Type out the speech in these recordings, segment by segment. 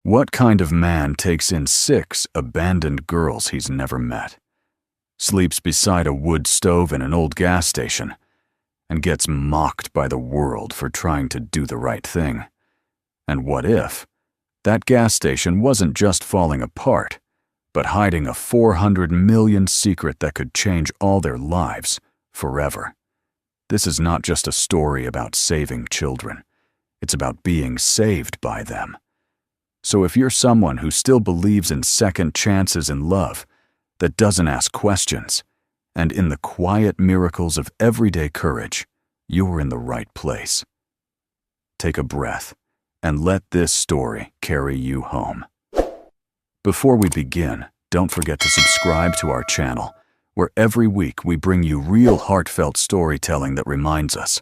What kind of man takes in 6 abandoned girls he's never met, sleeps beside a wood stove in an old gas station, and gets mocked by the world for trying to do the right thing? And what if that gas station wasn't just falling apart, but hiding a 400 million secret that could change all their lives forever? This is not just a story about saving children. It's about being saved by them. So if you're someone who still believes in second chances in love, that doesn't ask questions, and in the quiet miracles of everyday courage, you're in the right place. Take a breath and let this story carry you home. Before we begin, don't forget to subscribe to our channel, where every week we bring you real heartfelt storytelling that reminds us.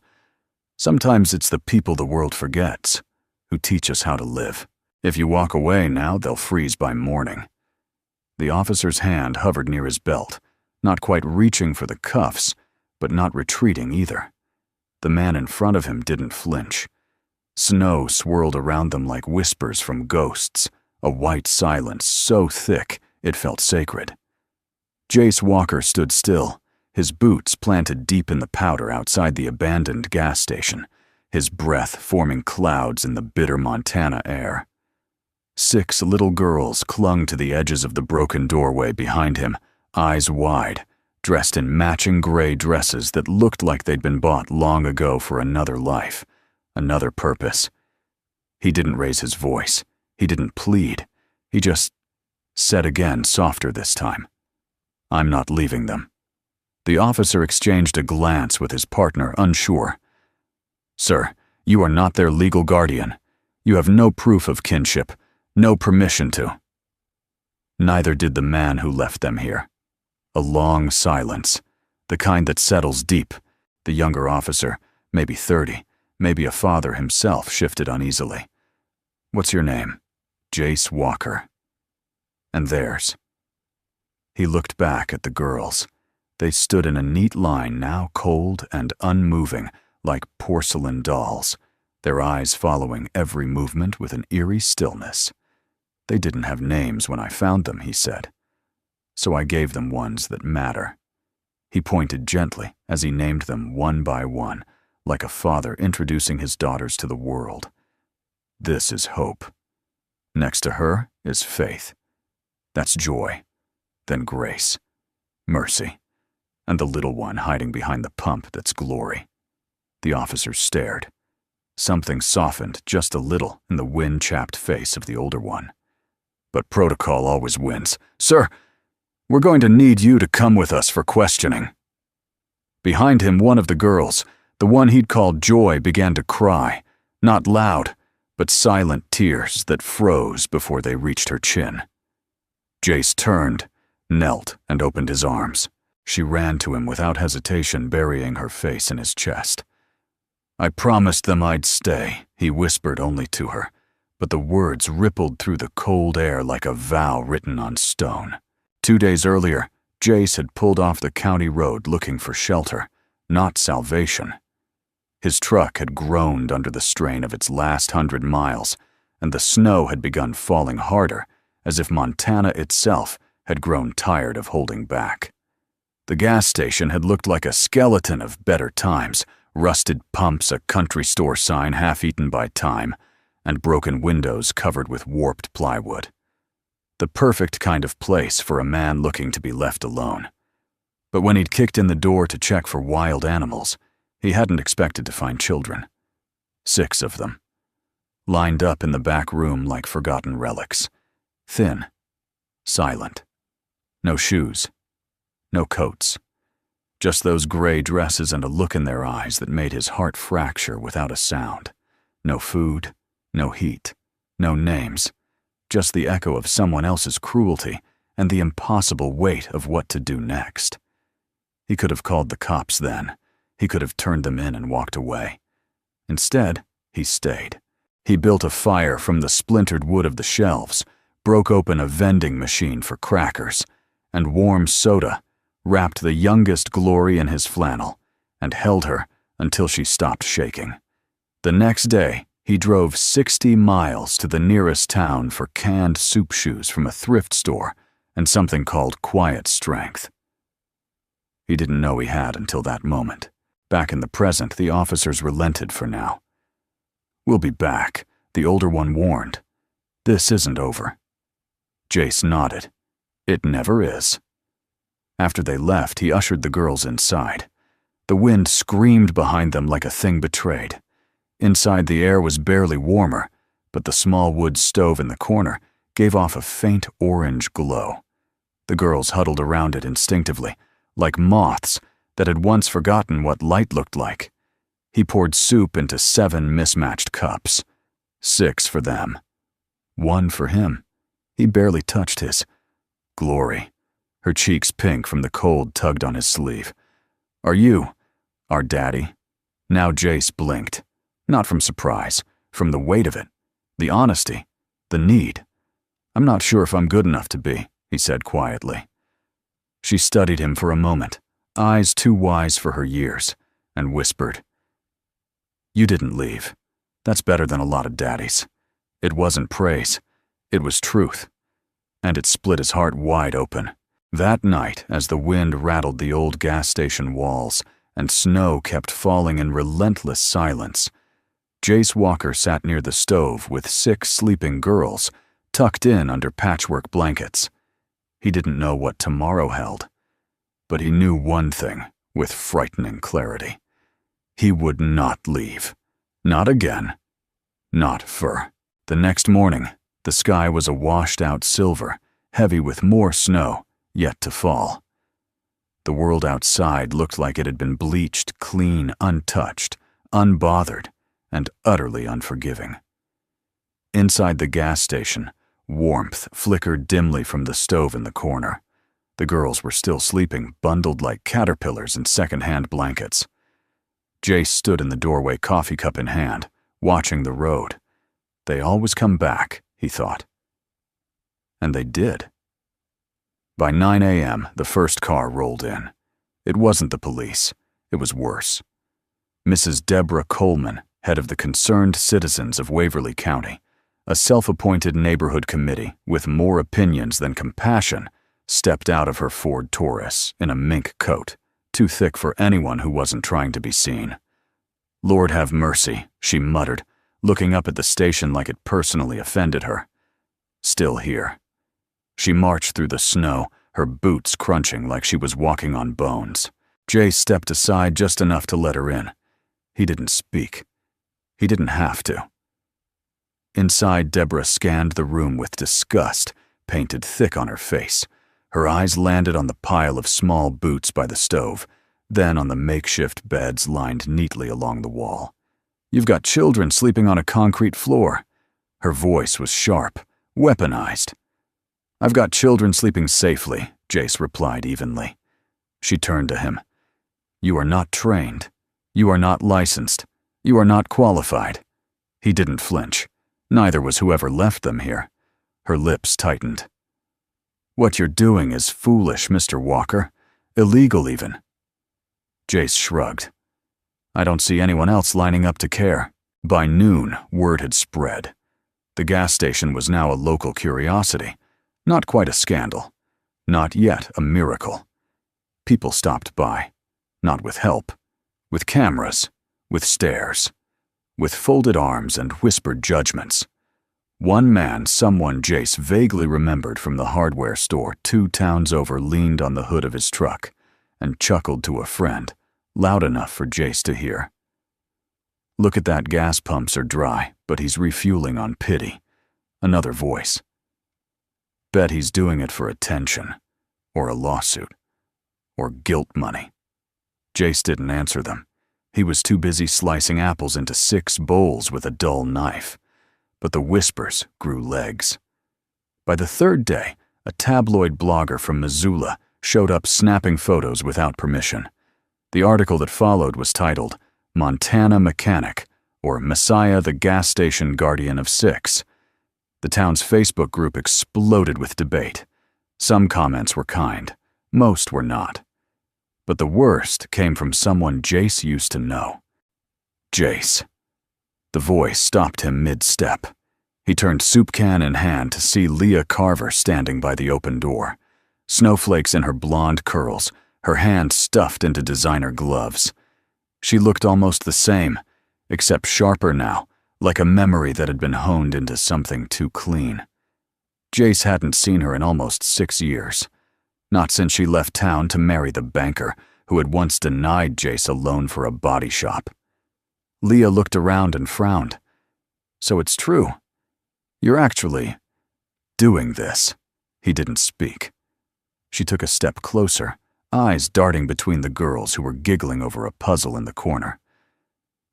Sometimes it's the people the world forgets who teach us how to live. If you walk away now, they'll freeze by morning. The officer's hand hovered near his belt, not quite reaching for the cuffs, but not retreating either. The man in front of him didn't flinch. Snow swirled around them like whispers from ghosts, a white silence so thick it felt sacred. Jace Walker stood still, his boots planted deep in the powder outside the abandoned gas station, his breath forming clouds in the bitter Montana air. 6 little girls clung to the edges of the broken doorway behind him, eyes wide, dressed in matching gray dresses that looked like they'd been bought long ago for another life, another purpose. He didn't raise his voice. He didn't plead. He just said again, softer this time, "I'm not leaving them." The officer exchanged a glance with his partner, unsure. "Sir, you are not their legal guardian. You have no proof of kinship. No permission to." Neither did the man who left them here. A long silence, the kind that settles deep. The younger officer, maybe 30, maybe a father himself, shifted uneasily. "What's your name?" "Jace Walker." "And theirs?" He looked back at the girls. They stood in a neat line, now cold and unmoving, like porcelain dolls, their eyes following every movement with an eerie stillness. "They didn't have names when I found them," he said. "So I gave them ones that matter." He pointed gently as he named them one by one, like a father introducing his daughters to the world. "This is Hope. Next to her is Faith. That's Joy. Then Grace. Mercy. And the little one hiding behind the pump that's Glory." The officer stared. Something softened just a little in the wind-chapped face of the older one. "But protocol always wins. Sir, we're going to need you to come with us for questioning." Behind him, one of the girls, the one he'd called Joy, began to cry, not loud, but silent tears that froze before they reached her chin. Jace turned, knelt, and opened his arms. She ran to him without hesitation, burying her face in his chest. "I promised them I'd stay," he whispered only to her, but the words rippled through the cold air like a vow written on stone. 2 days earlier, Jace had pulled off the county road looking for shelter, not salvation. His truck had groaned under the strain of its last 100 miles, and the snow had begun falling harder, as if Montana itself had grown tired of holding back. The gas station had looked like a skeleton of better times, rusted pumps, a country store sign half-eaten by time, and broken windows covered with warped plywood. The perfect kind of place for a man looking to be left alone. But when he'd kicked in the door to check for wild animals, he hadn't expected to find children. 6 of them, lined up in the back room like forgotten relics. Thin, silent. No shoes, no coats. Just those gray dresses and a look in their eyes that made his heart fracture without a sound. No food, no heat, no names, just the echo of someone else's cruelty and the impossible weight of what to do next. He could have called the cops then. He could have turned them in and walked away. Instead, he stayed. He built a fire from the splintered wood of the shelves, broke open a vending machine for crackers, and warm soda, wrapped the youngest Glory in his flannel, and held her until she stopped shaking. The next day, He drove 60 miles to the nearest town for canned soup shoes from a thrift store and something called quiet strength. He didn't know he had until that moment. Back in the present, the officers relented for now. "We'll be back," the older one warned. "This isn't over." Jace nodded. "It never is." After they left, he ushered the girls inside. The wind screamed behind them like a thing betrayed. Inside, the air was barely warmer, but the small wood stove in the corner gave off a faint orange glow. The girls huddled around it instinctively, like moths that had once forgotten what light looked like. He poured soup into 7 mismatched cups. 6 for them. 1 for him. He barely touched his. Glory. Her cheeks pink from the cold tugged on his sleeve. "Are you our daddy?" Now Jace blinked. Not from surprise, from the weight of it. The honesty. The need. "I'm not sure if I'm good enough to be," he said quietly. She studied him for a moment, eyes too wise for her years, and whispered, "You didn't leave. That's better than a lot of daddies." It wasn't praise. It was truth. And it split his heart wide open. That night, as the wind rattled the old gas station walls and snow kept falling in relentless silence, Jace Walker sat near the stove with 6 sleeping girls tucked in under patchwork blankets. He didn't know what tomorrow held, but he knew one thing with frightening clarity. He would not leave. Not again. Not for. The next morning, the sky was a washed-out silver, heavy with more snow yet to fall. The world outside looked like it had been bleached clean, untouched, unbothered, and utterly unforgiving. Inside the gas station, warmth flickered dimly from the stove in the corner. The girls were still sleeping, bundled like caterpillars in second-hand blankets. Jace stood in the doorway, coffee cup in hand, watching the road. They always come back, he thought. And they did. By 9 a.m., the first car rolled in. It wasn't the police. It was worse. Mrs. Deborah Coleman, head of the Concerned Citizens of Waverly County, a self-appointed neighborhood committee with more opinions than compassion, stepped out of her Ford Taurus in a mink coat, too thick for anyone who wasn't trying to be seen. "Lord have mercy," she muttered, looking up at the station like it personally offended her. Still here. She marched through the snow, her boots crunching like she was walking on bones. Jace stepped aside just enough to let her in. He didn't speak. He didn't have to. Inside, Deborah scanned the room with disgust, painted thick on her face. Her eyes landed on the pile of small boots by the stove, then on the makeshift beds lined neatly along the wall. "You've got children sleeping on a concrete floor." Her voice was sharp, weaponized. "I've got children sleeping safely," Jace replied evenly. She turned to him. "You are not trained. You are not licensed. You are not qualified." He didn't flinch. Neither was whoever left them here. Her lips tightened. "What you're doing is foolish, Mr. Walker. Illegal, even." Jace shrugged. "I don't see anyone else lining up to care." By noon, word had spread. The gas station was now a local curiosity. Not quite a scandal. Not yet a miracle. People stopped by. Not with help. With cameras. With stares. With folded arms and whispered judgments. One man, someone Jace vaguely remembered from the hardware store 2 towns over, leaned on the hood of his truck and chuckled to a friend, loud enough for Jace to hear. "Look at that, gas pumps are dry, but he's refueling on pity." Another voice. "Bet he's doing it for attention, or a lawsuit, or guilt money." Jace didn't answer them. He was too busy slicing apples into 6 bowls with a dull knife. But the whispers grew legs. By the 3rd day, a tabloid blogger from Missoula showed up snapping photos without permission. The article that followed was titled, "Montana Mechanic," or "Messiah the Gas Station Guardian of 6. The town's Facebook group exploded with debate. Some comments were kind, most were not. But the worst came from someone Jace used to know. Jace. The voice stopped him mid-step. He turned soup can in hand to see Leah Carver standing by the open door, snowflakes in her blonde curls, her hand stuffed into designer gloves. She looked almost the same, except sharper now, like a memory that had been honed into something too clean. Jace hadn't seen her in almost 6 years, not since she left town to marry the banker who had once denied Jace a loan for a body shop. Leah looked around and frowned. So it's true. You're actually doing this. He didn't speak. She took a step closer, eyes darting between the girls who were giggling over a puzzle in the corner.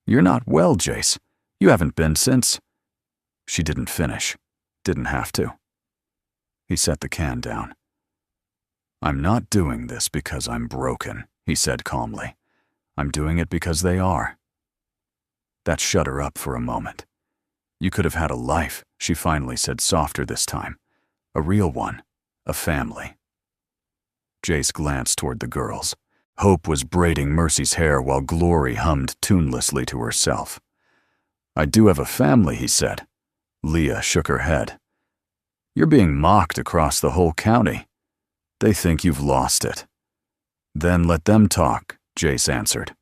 You're not well, Jace. You haven't been since. She didn't finish. Didn't have to. He set the can down. I'm not doing this because I'm broken, he said calmly. I'm doing it because they are. That shut her up for a moment. You could have had a life, she finally said softer this time. A real one. A family. Jace glanced toward the girls. Hope was braiding Mercy's hair while Glory hummed tunelessly to herself. I do have a family, he said. Leah shook her head. You're being mocked across the whole county. They think you've lost it. Then let them talk, Jace answered.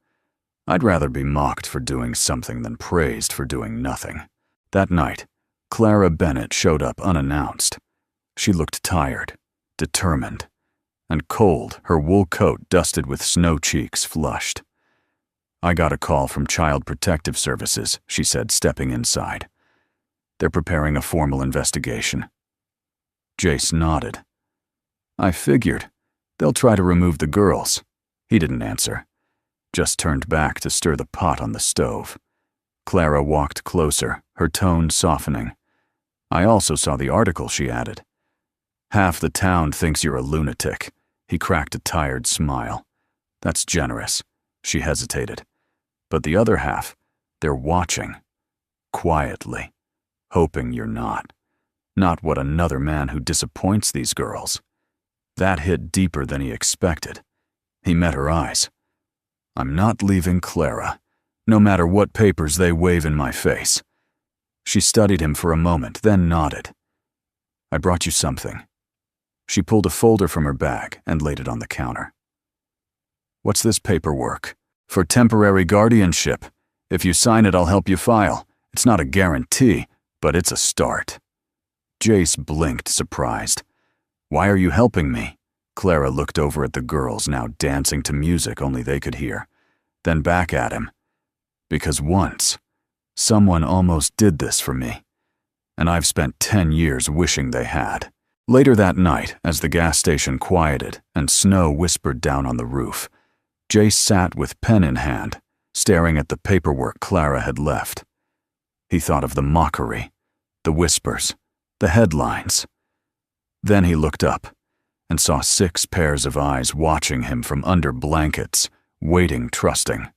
I'd rather be mocked for doing something than praised for doing nothing. That night, Clara Bennett showed up unannounced. She looked tired, determined, and cold, her wool coat dusted with snow cheeks flushed. I got a call from Child Protective Services, she said, stepping inside. They're preparing a formal investigation. Jace nodded. I figured. They'll try to remove the girls. He didn't answer, just turned back to stir the pot on the stove. Clara walked closer, her tone softening. I also saw the article, she added. Half the town thinks you're a lunatic. He cracked a tired smile. That's generous. She hesitated. But the other half, they're watching. Quietly. Hoping you're not. Not what another man who disappoints these girls. That hit deeper than he expected. He met her eyes. I'm not leaving Clara, no matter what papers they wave in my face. She studied him for a moment, then nodded. I brought you something. She pulled a folder from her bag and laid it on the counter. What's this paperwork? For temporary guardianship. If you sign it, I'll help you file. It's not a guarantee, but it's a start. Jace blinked, surprised. Why are you helping me? Clara looked over at the girls, now dancing to music only they could hear, then back at him. Because once, someone almost did this for me, and I've spent 10 years wishing they had. Later that night, as the gas station quieted and snow whispered down on the roof, Jace sat with pen in hand, staring at the paperwork Clara had left. He thought of the mockery, the whispers, the headlines. Then he looked up and saw 6 pairs of eyes watching him from under blankets, waiting, trusting.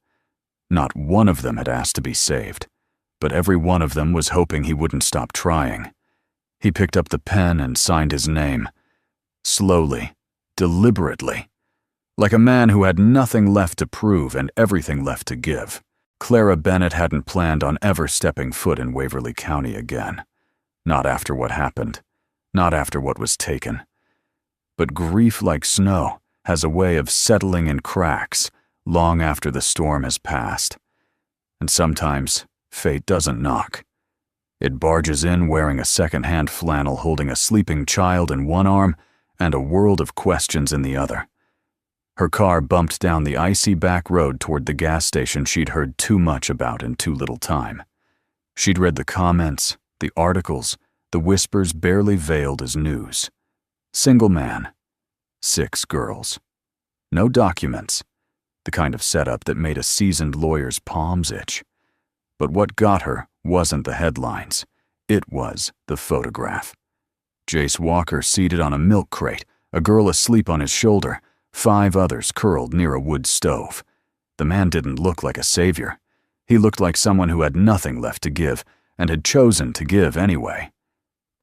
Not one of them had asked to be saved, but every one of them was hoping he wouldn't stop trying. He picked up the pen and signed his name. Slowly, deliberately, like a man who had nothing left to prove and everything left to give. Clara Bennett hadn't planned on ever stepping foot in Waverly County again. Not after what happened. Not after what was taken. But grief, like snow, has a way of settling in cracks long after the storm has passed. And sometimes, fate doesn't knock. It barges in wearing a second-hand flannel, holding a sleeping child in one arm and a world of questions in the other. Her car bumped down the icy back road toward the gas station she'd heard too much about in too little time. She'd read the comments, the articles, the whispers barely veiled as news. Single man. 6 girls. No documents. The kind of setup that made a seasoned lawyer's palms itch. But what got her wasn't the headlines. It was the photograph. Jace Walker seated on a milk crate, a girl asleep on his shoulder, 5 others curled near a wood stove. The man didn't look like a savior. He looked like someone who had nothing left to give, and had chosen to give anyway.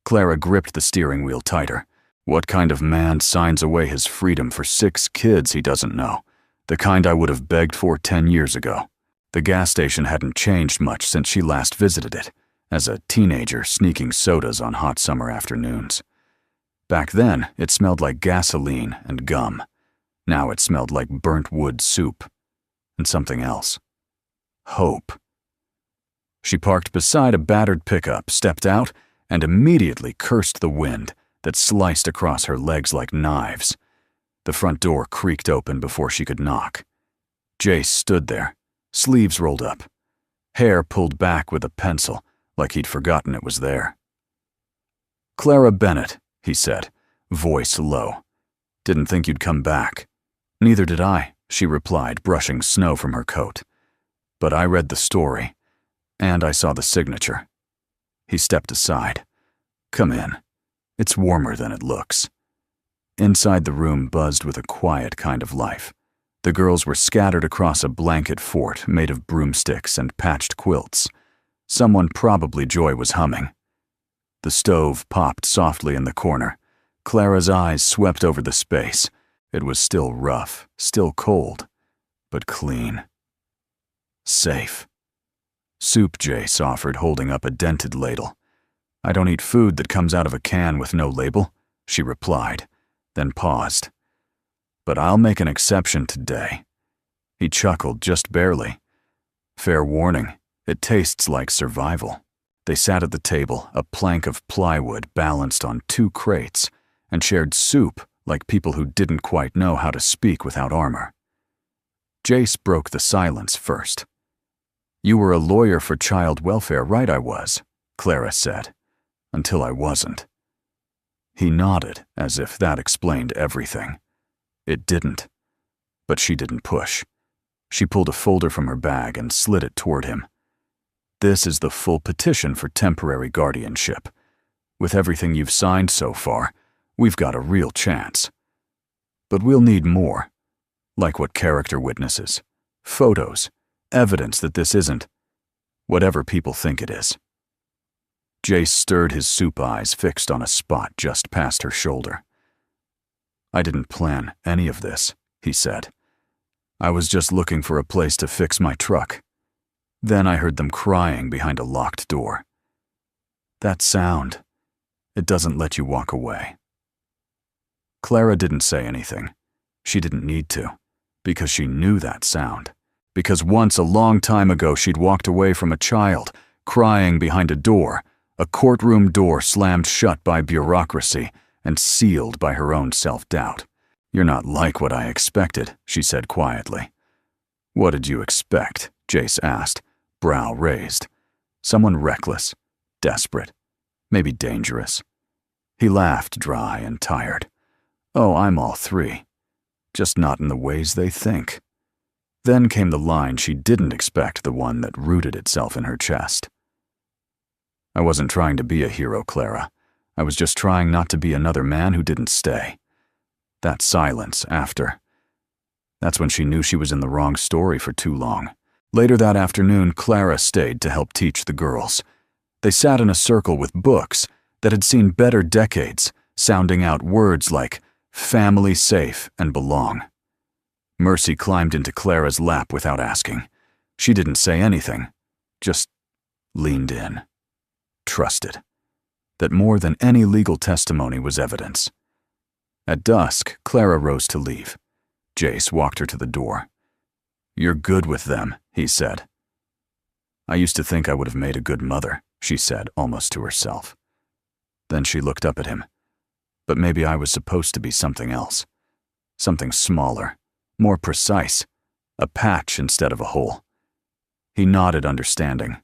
Clara gripped the steering wheel tighter. What kind of man signs away his freedom for 6 kids he doesn't know? The kind I would have begged for 10 years ago. The gas station hadn't changed much since she last visited it, as a teenager sneaking sodas on hot summer afternoons. Back then, it smelled like gasoline and gum. Now it smelled like burnt wood soup. And something else. Hope. She parked beside a battered pickup, stepped out, and immediately cursed the wind that sliced across her legs like knives. The front door creaked open before she could knock. Jace stood there, sleeves rolled up, hair pulled back with a pencil, like he'd forgotten it was there. "Clara Bennett," he said, voice low. "Didn't think you'd come back." "Neither did I," she replied, brushing snow from her coat. "But I read the story, and I saw the signature." He stepped aside. "Come in. It's warmer than it looks." Inside the room buzzed with a quiet kind of life. The girls were scattered across a blanket fort made of broomsticks and patched quilts. Someone, probably Joy, was humming. The stove popped softly in the corner. Clara's eyes swept over the space. It was still rough, still cold, but clean. Safe. "Soup," Jace offered, holding up a dented ladle. "I don't eat food that comes out of a can with no label," she replied, then paused. "But I'll make an exception today." He chuckled, just barely. "Fair warning, it tastes like survival." They sat at the table, a plank of plywood balanced on 2 crates, and shared soup like people who didn't quite know how to speak without armor. Jace broke the silence first. "You were a lawyer for child welfare, right?" "I was," Clara said, "until I wasn't." He nodded, as if that explained everything. It didn't. But she didn't push. She pulled a folder from her bag and slid it toward him. "This is the full petition for temporary guardianship. With everything you've signed so far, we've got a real chance. But we'll need more. Like what character witnesses, photos, evidence that this isn't whatever people think it is." Jace stirred his soup eyes, fixed on a spot just past her shoulder. "I didn't plan any of this," he said. "I was just looking for a place to fix my truck. Then I heard them crying behind a locked door. That sound, it doesn't let you walk away." Clara didn't say anything. She didn't need to, because she knew that sound. Because once, a long time ago, she'd walked away from a child, crying behind a door, a courtroom door slammed shut by bureaucracy and sealed by her own self-doubt. "You're not like what I expected," she said quietly. "What did you expect?" Jace asked, brow raised. "Someone reckless, desperate, maybe dangerous." He laughed, dry and tired. "Oh, I'm all 3. Just not in the ways they think." Then came the line she didn't expect, the one that rooted itself in her chest. "I wasn't trying to be a hero, Clara. I was just trying not to be another man who didn't stay." That silence after. That's when she knew she was in the wrong story for too long. Later that afternoon, Clara stayed to help teach the girls. They sat in a circle with books that had seen better decades, sounding out words like family, safe, and belong. Mercy climbed into Clara's lap without asking. She didn't say anything, just leaned in. Trusted. That more than any legal testimony was evidence. At dusk, Clara rose to leave. Jace walked her to the door. "You're good with them," he said. "I used to think I would have made a good mother," she said, almost to herself. Then she looked up at him. "But maybe I was supposed to be something else. Something smaller, more precise, a patch instead of a hole." He nodded, understanding.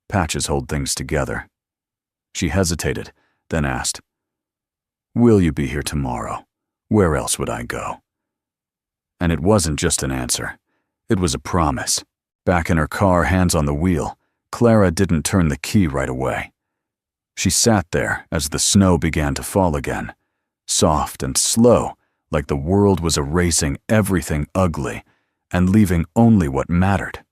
"Patches hold things together." She hesitated, then asked, "Will you be here tomorrow? Where else would I go?" And it wasn't just an answer. It was a promise. Back in her car, hands on the wheel, Clara didn't turn the key right away. She sat there as the snow began to fall again, soft and slow, like the world was erasing everything ugly and leaving only what mattered.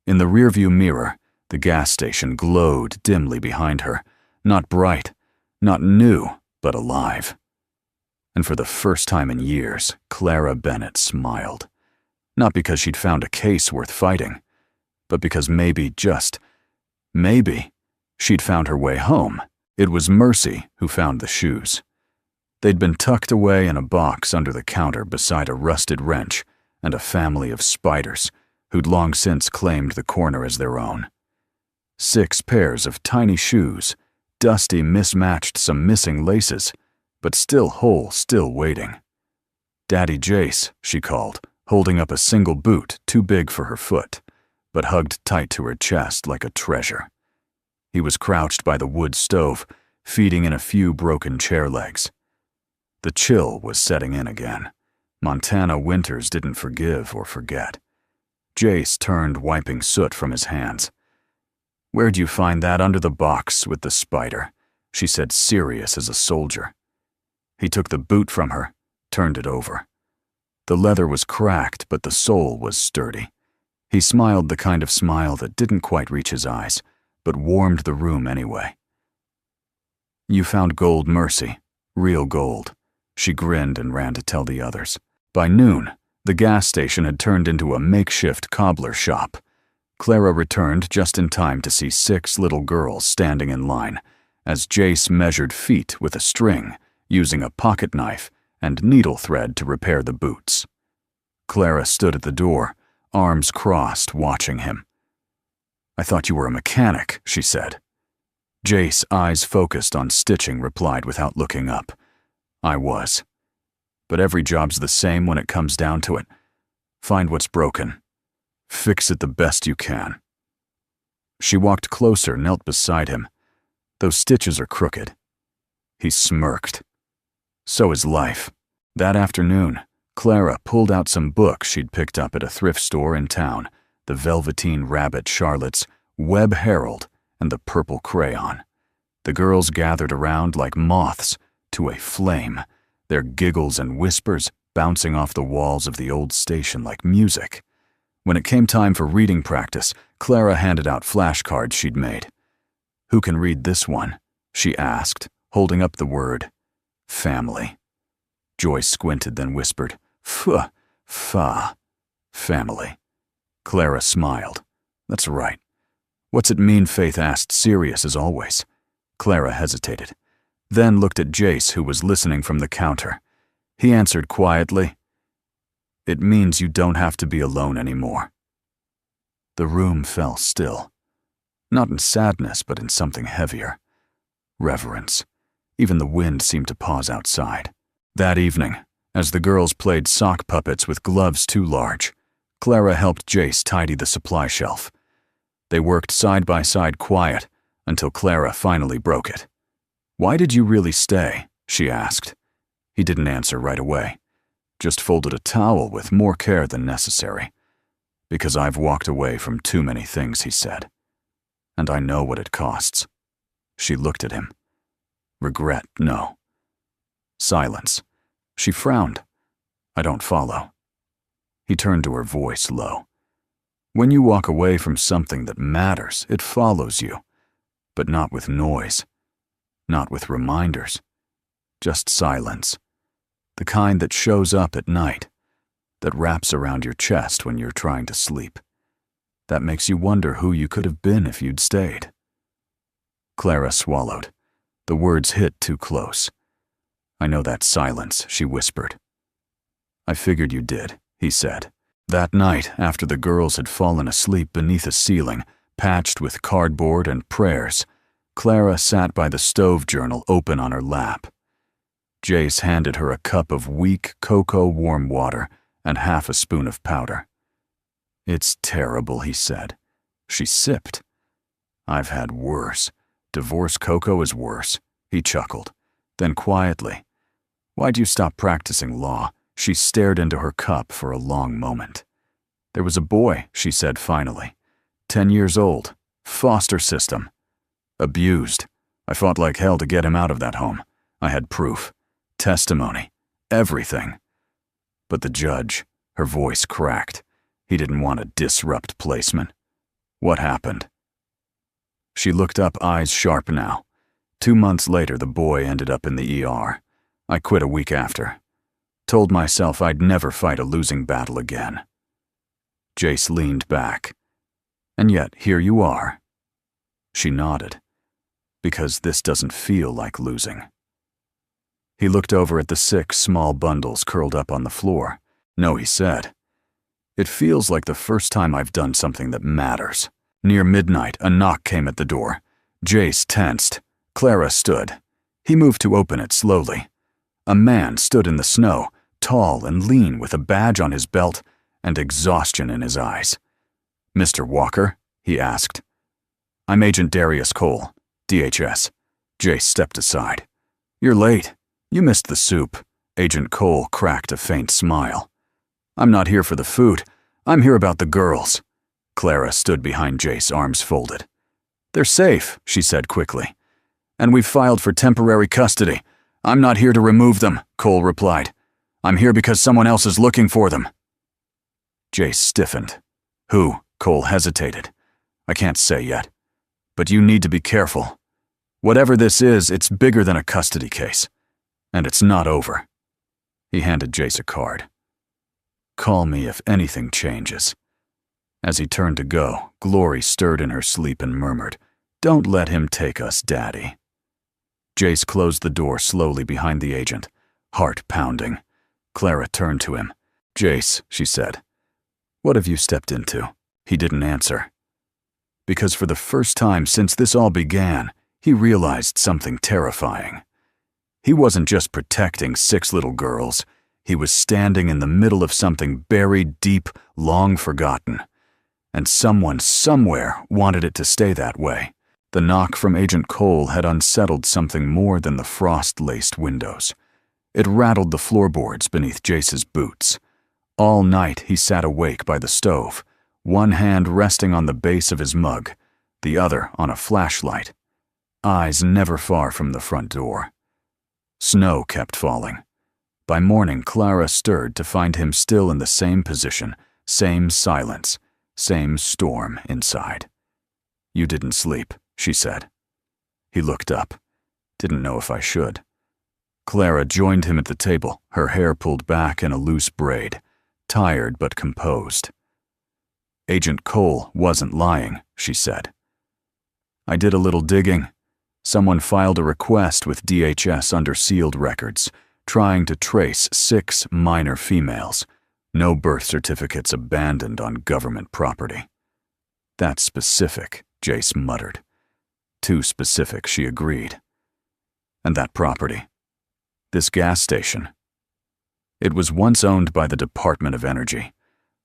In the rearview mirror, the gas station glowed dimly behind her, not bright, not new, but alive. And for the first time in years, Clara Bennett smiled. Not because she'd found a case worth fighting, but because maybe, just maybe, she'd found her way home. It was Mercy who found the shoes. They'd been tucked away in a box under the counter beside a rusted wrench and a family of spiders who'd long since claimed the corner as their own. 6 pairs of tiny shoes, dusty, mismatched, some missing laces, but still whole, still waiting. Daddy Jace, she called, holding up a single boot too big for her foot, but hugged tight to her chest like a treasure. He was crouched by the wood stove, feeding in a few broken chair legs. The chill was setting in again. Montana winters didn't forgive or forget. Jace turned, wiping soot from his hands. "Where'd you find that under the box with the spider?" she said, serious as a soldier. He took the boot from her, turned it over. The leather was cracked, but the sole was sturdy. He smiled the kind of smile that didn't quite reach his eyes, but warmed the room anyway. "You found gold, Mercy. Real gold." She grinned and ran to tell the others. By noon, the gas station had turned into a makeshift cobbler shop. Clara returned just in time to see 6 little girls standing in line as Jace measured feet with a string, using a pocket knife and needle thread to repair the boots. Clara stood at the door, arms crossed, watching him. "I thought you were a mechanic," she said. Jace, eyes focused on stitching, replied without looking up. "I was. But every job's the same when it comes down to it. Find what's broken. Fix it the best you can." She walked closer, knelt beside him. "Those stitches are crooked." He smirked. "So is life." That afternoon, Clara pulled out some books she'd picked up at a thrift store in town, the Velveteen Rabbit Charlotte's Web Herald and the Purple Crayon. The girls gathered around like moths to a flame, their giggles and whispers bouncing off the walls of the old station like music. When it came time for reading practice, Clara handed out flashcards she'd made. "Who can read this one?" she asked, holding up the word family. Joyce squinted, then whispered, Fa, family." Clara smiled. "That's right. What's it mean?" Faith asked, serious as always. Clara hesitated, then looked at Jace, who was listening from the counter. He answered quietly, "It means you don't have to be alone anymore." The room fell still. Not in sadness, but in something heavier. Reverence. Even the wind seemed to pause outside. That evening, as the girls played sock puppets with gloves too large, Clara helped Jace tidy the supply shelf. They worked side by side, quiet, until Clara finally broke it. "Why did you really stay?" she asked. He didn't answer right away, just folded a towel with more care than necessary. "Because I've walked away from too many things," he said. "And I know what it costs." She looked at him. "Regret, no." Silence. She frowned. "I don't follow." He turned to her, voice low. "When you walk away from something that matters, it follows you, but not with noise, not with reminders, just silence. The kind that shows up at night, that wraps around your chest when you're trying to sleep, that makes you wonder who you could have been if you'd stayed." Clara swallowed. The words hit too close. "I know that silence," she whispered. "I figured you did," he said. That night, after the girls had fallen asleep beneath a ceiling patched with cardboard and prayers, Clara sat by the stove journal open on her lap. Jace handed her a cup of weak cocoa warm water and half a spoon of powder. "It's terrible," he said. She sipped. "I've had worse. Divorce cocoa is worse," he chuckled. Then quietly, "Why'd you stop practicing law?" She stared into her cup for a long moment. "There was a boy," she said finally. 10 years old. Foster system. Abused. I fought like hell to get him out of that home. I had proof. Testimony. Everything. But the judge," her voice cracked. "He didn't want to disrupt placement." "What happened?" She looked up, eyes sharp now. 2 months later, the boy ended up in the ER. I quit a week after. Told myself I'd never fight a losing battle again. Jace leaned back. And yet, here you are. She nodded. Because this doesn't feel like losing. He looked over at the 6 small bundles curled up on the floor. No, he said. It feels like the first time I've done something that matters. Near midnight, a knock came at the door. Jace tensed. Clara stood. He moved to open it slowly. A man stood in the snow, tall and lean with a badge on his belt and exhaustion in his eyes. "Mr. Walker?" he asked. "I'm Agent Darius Cole, DHS." Jace stepped aside. "You're late. You missed the soup." Agent Cole cracked a faint smile. "I'm not here for the food. I'm here about the girls." Clara stood behind Jace, arms folded. "They're safe," she said quickly. "And we've filed for temporary custody. I'm not here to remove them," Cole replied. "I'm here because someone else is looking for them." Jace stiffened. "Who?" Cole hesitated. "I can't say yet. But you need to be careful. Whatever this is, it's bigger than a custody case. And it's not over." He handed Jace a card. "Call me if anything changes." As he turned to go, Glory stirred in her sleep and murmured, "Don't let him take us, Daddy." Jace closed the door slowly behind the agent, heart pounding. Clara turned to him. "Jace," she said, "what have you stepped into?" He didn't answer. Because for the first time since this all began, he realized something terrifying. He wasn't just protecting 6 little girls. He was standing in the middle of something buried deep, long forgotten. And someone somewhere wanted it to stay that way. The knock from Agent Cole had unsettled something more than the frost-laced windows. It rattled the floorboards beneath Jace's boots. All night he sat awake by the stove, one hand resting on the base of his mug, the other on a flashlight, eyes never far from the front door. Snow kept falling. By morning, Clara stirred to find him still in the same position, same silence, same storm inside. "You didn't sleep," she said. He looked up. "Didn't know if I should." Clara joined him at the table, her hair pulled back in a loose braid, tired but composed. "Agent Cole wasn't lying," she said. "I did a little digging. Someone filed a request with DHS under sealed records, trying to trace 6 minor females. No birth certificates abandoned on government property." "That's specific," Jace muttered. "Too specific," she agreed. "And that property? This gas station? It was once owned by the Department of Energy,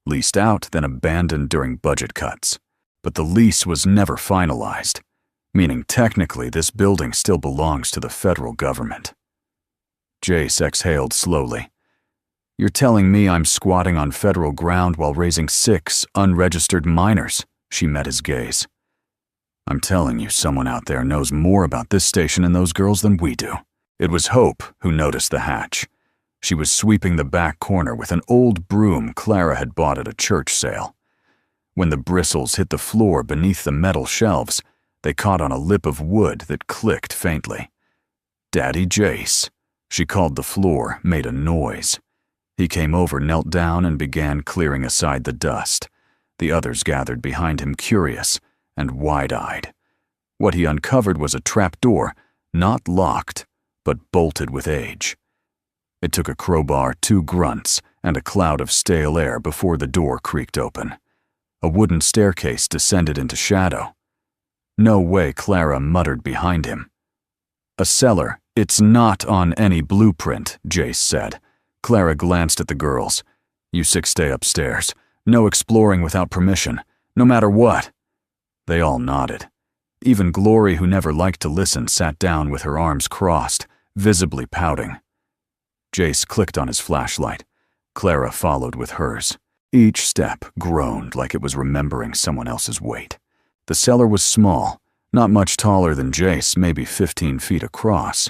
leased out, then abandoned during budget cuts. But the lease was never finalized, meaning technically this building still belongs to the federal government." Jace exhaled slowly. "You're telling me I'm squatting on federal ground while raising 6 unregistered minors?" She met his gaze. "I'm telling you someone out there knows more about this station and those girls than we do." It was Hope who noticed the hatch. She was sweeping the back corner with an old broom Clara had bought at a church sale. When the bristles hit the floor beneath the metal shelves, they caught on a lip of wood that clicked faintly. "Daddy Jace." She called the floor, made a noise. He came over, knelt down, and began clearing aside the dust. The others gathered behind him, curious and wide-eyed. What he uncovered was a trapdoor, not locked, but bolted with age. It took a crowbar, 2 grunts, and a cloud of stale air before the door creaked open. A wooden staircase descended into shadow. "No way," Clara muttered behind him. "A cellar. It's not on any blueprint," Jace said. Clara glanced at the girls. "You 6 stay upstairs. No exploring without permission, no matter what." They all nodded. Even Glory, who never liked to listen, sat down with her arms crossed, visibly pouting. Jace clicked on his flashlight. Clara followed with hers. Each step groaned like it was remembering someone else's weight. The cellar was small, not much taller than Jace, maybe 15 feet across.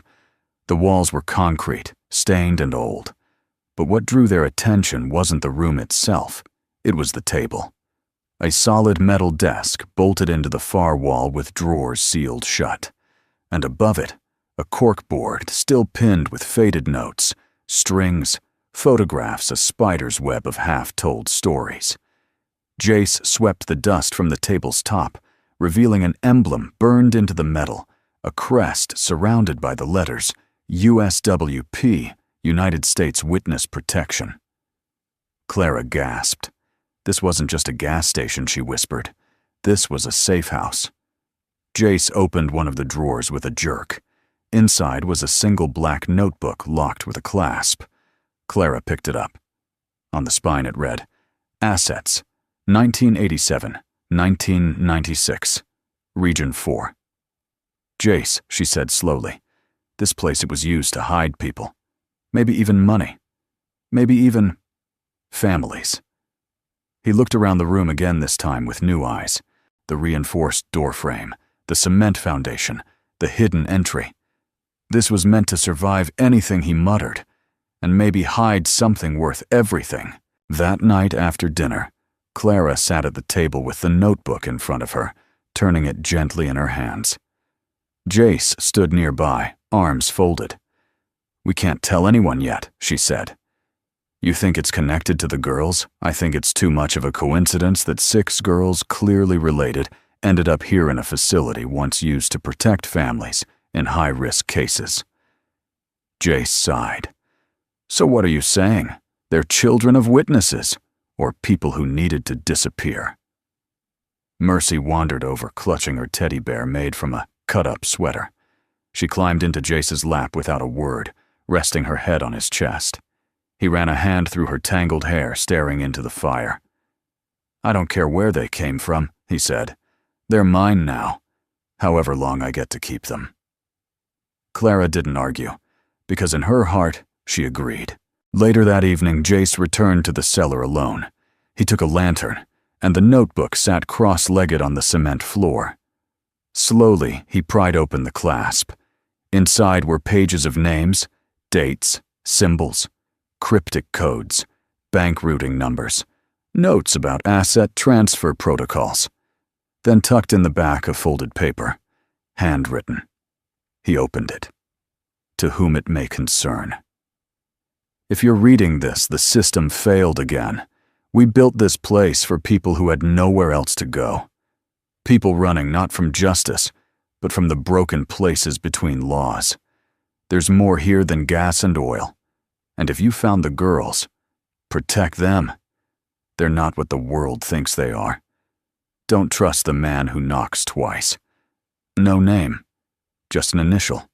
The walls were concrete, stained and old. But what drew their attention wasn't the room itself. It was the table. A solid metal desk bolted into the far wall with drawers sealed shut. And above it, a corkboard still pinned with faded notes, strings, photographs, a spider's web of half-told stories. Jace swept the dust from the table's top, revealing an emblem burned into the metal, a crest surrounded by the letters USWP, United States Witness Protection. Clara gasped. This wasn't just a gas station, she whispered. This was a safe house. Jace opened one of the drawers with a jerk. Inside was a single black notebook locked with a clasp. Clara picked it up. On the spine it read, Assets, 1987, 1996, Region 4. Jace, she said slowly. This place it was used to hide people. Maybe even money. Maybe even families. He looked around the room again this time with new eyes. The reinforced doorframe, the cement foundation, the hidden entry. This was meant to survive anything he muttered, and maybe hide something worth everything. That night after dinner, Clara sat at the table with the notebook in front of her, turning it gently in her hands. Jace stood nearby, arms folded. We can't tell anyone yet, she said. You think it's connected to the girls? I think it's too much of a coincidence that 6 girls clearly related ended up here in a facility once used to protect families in high-risk cases. Jace sighed. So what are you saying? They're children of witnesses, or people who needed to disappear. Mercy wandered over, clutching her teddy bear made from a cut-up sweater. She climbed into Jace's lap without a word, resting her head on his chest. He ran a hand through her tangled hair, staring into the fire. I don't care where they came from, he said. They're mine now, however long I get to keep them. Clara didn't argue, because in her heart, she agreed. Later that evening, Jace returned to the cellar alone. He took a lantern, and the notebook sat cross-legged on the cement floor. Slowly, he pried open the clasp. Inside were pages of names, dates, symbols, cryptic codes, bank routing numbers, notes about asset transfer protocols. Then tucked in the back of folded paper, handwritten. He opened it. To whom it may concern. If you're reading this, the system failed again. We built this place for people who had nowhere else to go. People running not from justice, but from the broken places between laws. There's more here than gas and oil. And if you found the girls, protect them. They're not what the world thinks they are. Don't trust the man who knocks twice. No name, just an initial.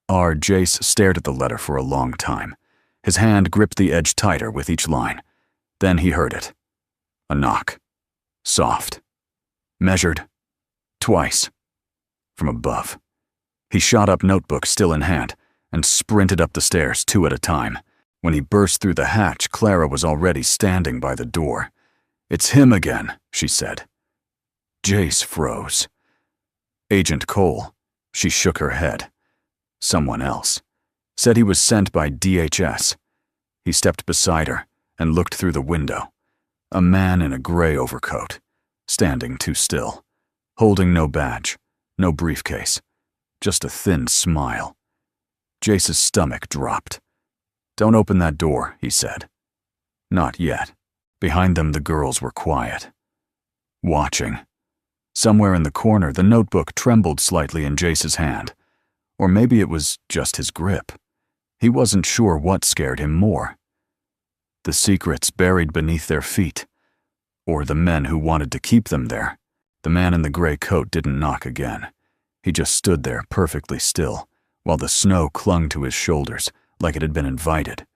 R. Jace stared at the letter for a long time. His hand gripped the edge tighter with each line. Then he heard it. A knock. Soft. Measured. Twice. From above. He shot up, notebook still in hand, and sprinted up the stairs 2 at a time. When he burst through the hatch, Clara was already standing by the door. It's him again, she said. Jace froze. Agent Cole. She shook her head. Someone else. Said he was sent by DHS. He stepped beside her and looked through the window. A man in a gray overcoat, standing too still, holding no badge, no briefcase, just a thin smile. Jace's stomach dropped. Don't open that door, he said. Not yet. Behind them, the girls were quiet. Watching. Somewhere in the corner, the notebook trembled slightly in Jace's hand. Or maybe it was just his grip. He wasn't sure what scared him more. The secrets buried beneath their feet. Or the men who wanted to keep them there. The man in the gray coat didn't knock again. He just stood there perfectly still, while the snow clung to his shoulders like it had been invited.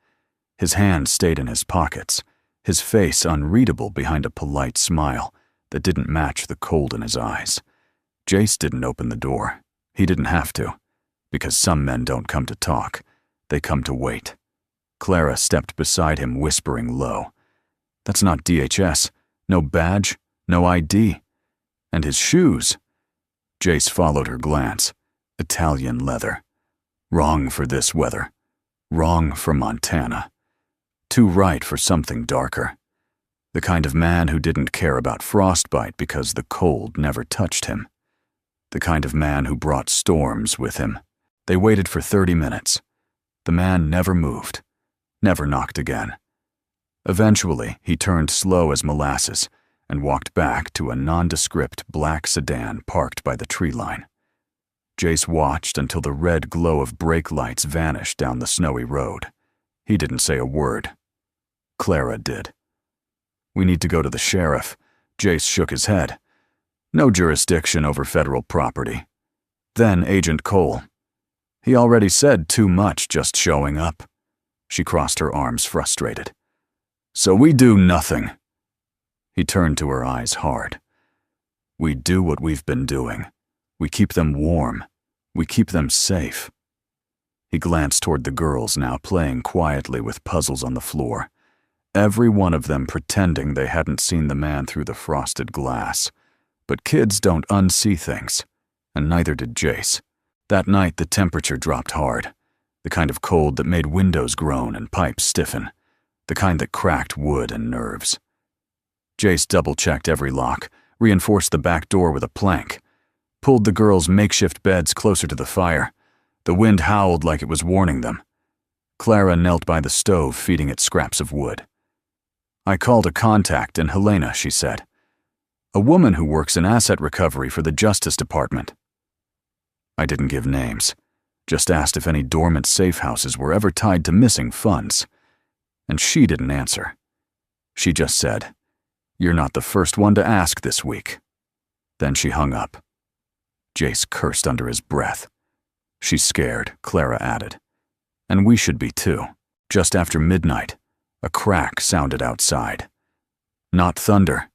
His hands stayed in his pockets, his face unreadable behind a polite smile that didn't match the cold in his eyes. Jace didn't open the door. He didn't have to, because some men don't come to talk. They come to wait. Clara stepped beside him, whispering low. That's not DHS. No badge, no ID. And his shoes. Jace followed her glance. Italian leather. Wrong for this weather. Wrong for Montana. Too right for something darker. The kind of man who didn't care about frostbite because the cold never touched him. The kind of man who brought storms with him. They waited for 30 minutes. The man never moved. Never knocked again. Eventually, he turned slow as molasses and walked back to a nondescript black sedan parked by the tree line. Jace watched until the red glow of brake lights vanished down the snowy road. He didn't say a word. Clara did. "We need to go to the sheriff." Jace shook his head. "No jurisdiction over federal property." Then Agent Cole. "He already said too much just showing up." She crossed her arms, frustrated. "So we do nothing." He turned to her eyes hard. "We do what we've been doing. We keep them warm. We keep them safe." He glanced toward the girls now playing quietly with puzzles on the floor, every one of them pretending they hadn't seen the man through the frosted glass. But kids don't unsee things, and neither did Jace. That night the temperature dropped hard, the kind of cold that made windows groan and pipes stiffen, the kind that cracked wood and nerves. Jace double-checked every lock, reinforced the back door with a plank, pulled the girls' makeshift beds closer to the fire. The wind howled like it was warning them. Clara knelt by the stove, feeding it scraps of wood. "I called a contact in Helena," she said. "A woman who works in asset recovery for the Justice Department." I didn't give names, just asked if any dormant safe houses were ever tied to missing funds. And she didn't answer. She just said, "You're not the first one to ask this week." Then she hung up. Jace cursed under his breath. "She's scared," Clara added. "And we should be too." Just after midnight, a crack sounded outside. Not thunder,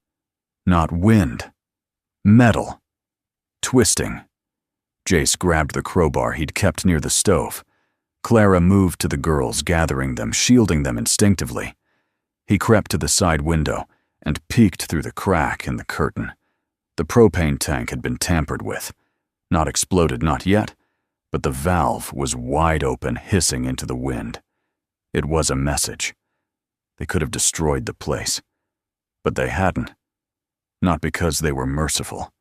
not wind, metal, twisting. Jace grabbed the crowbar he'd kept near the stove. Clara moved to the girls, gathering them, shielding them instinctively. He crept to the side window and peeked through the crack in the curtain. The propane tank had been tampered with. Not exploded, not yet, but the valve was wide open, hissing into the wind. It was a message. They could have destroyed the place, but they hadn't. Not because they were merciful,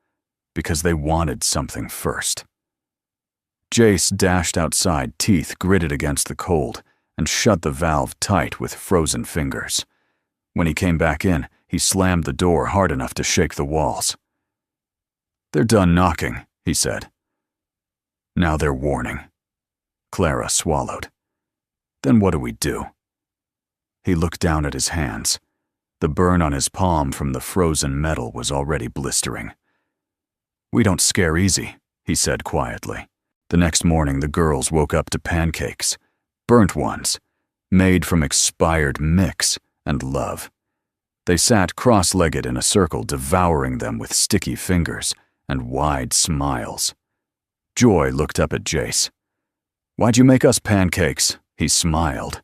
because they wanted something first. Jace dashed outside, teeth gritted against the cold, and shut the valve tight with frozen fingers. When he came back in, he slammed the door hard enough to shake the walls. "They're done knocking," he said. "Now they're warning." Clara swallowed. "Then what do we do?" He looked down at his hands. The burn on his palm from the frozen metal was already blistering. "We don't scare easy," he said quietly. The next morning the girls woke up to pancakes, burnt ones, made from expired mix and love. They sat cross-legged in a circle, devouring them with sticky fingers and wide smiles. Joy looked up at Jace. "Why'd you make us pancakes?" He smiled.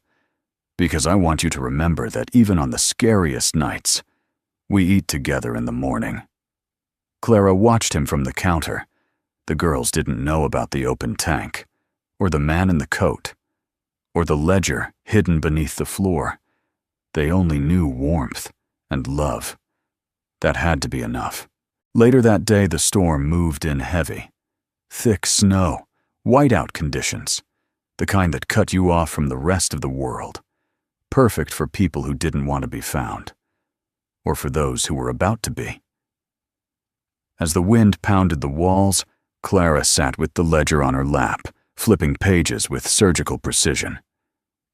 "Because I want you to remember that even on the scariest nights, we eat together in the morning." Clara watched him from the counter. The girls didn't know about the open tank, or the man in the coat, or the ledger hidden beneath the floor. They only knew warmth and love. That had to be enough. Later that day, the storm moved in heavy. Thick snow, whiteout conditions, the kind that cut you off from the rest of the world. Perfect for people who didn't want to be found, or for those who were about to be. As the wind pounded the walls, Clara sat with the ledger on her lap, flipping pages with surgical precision.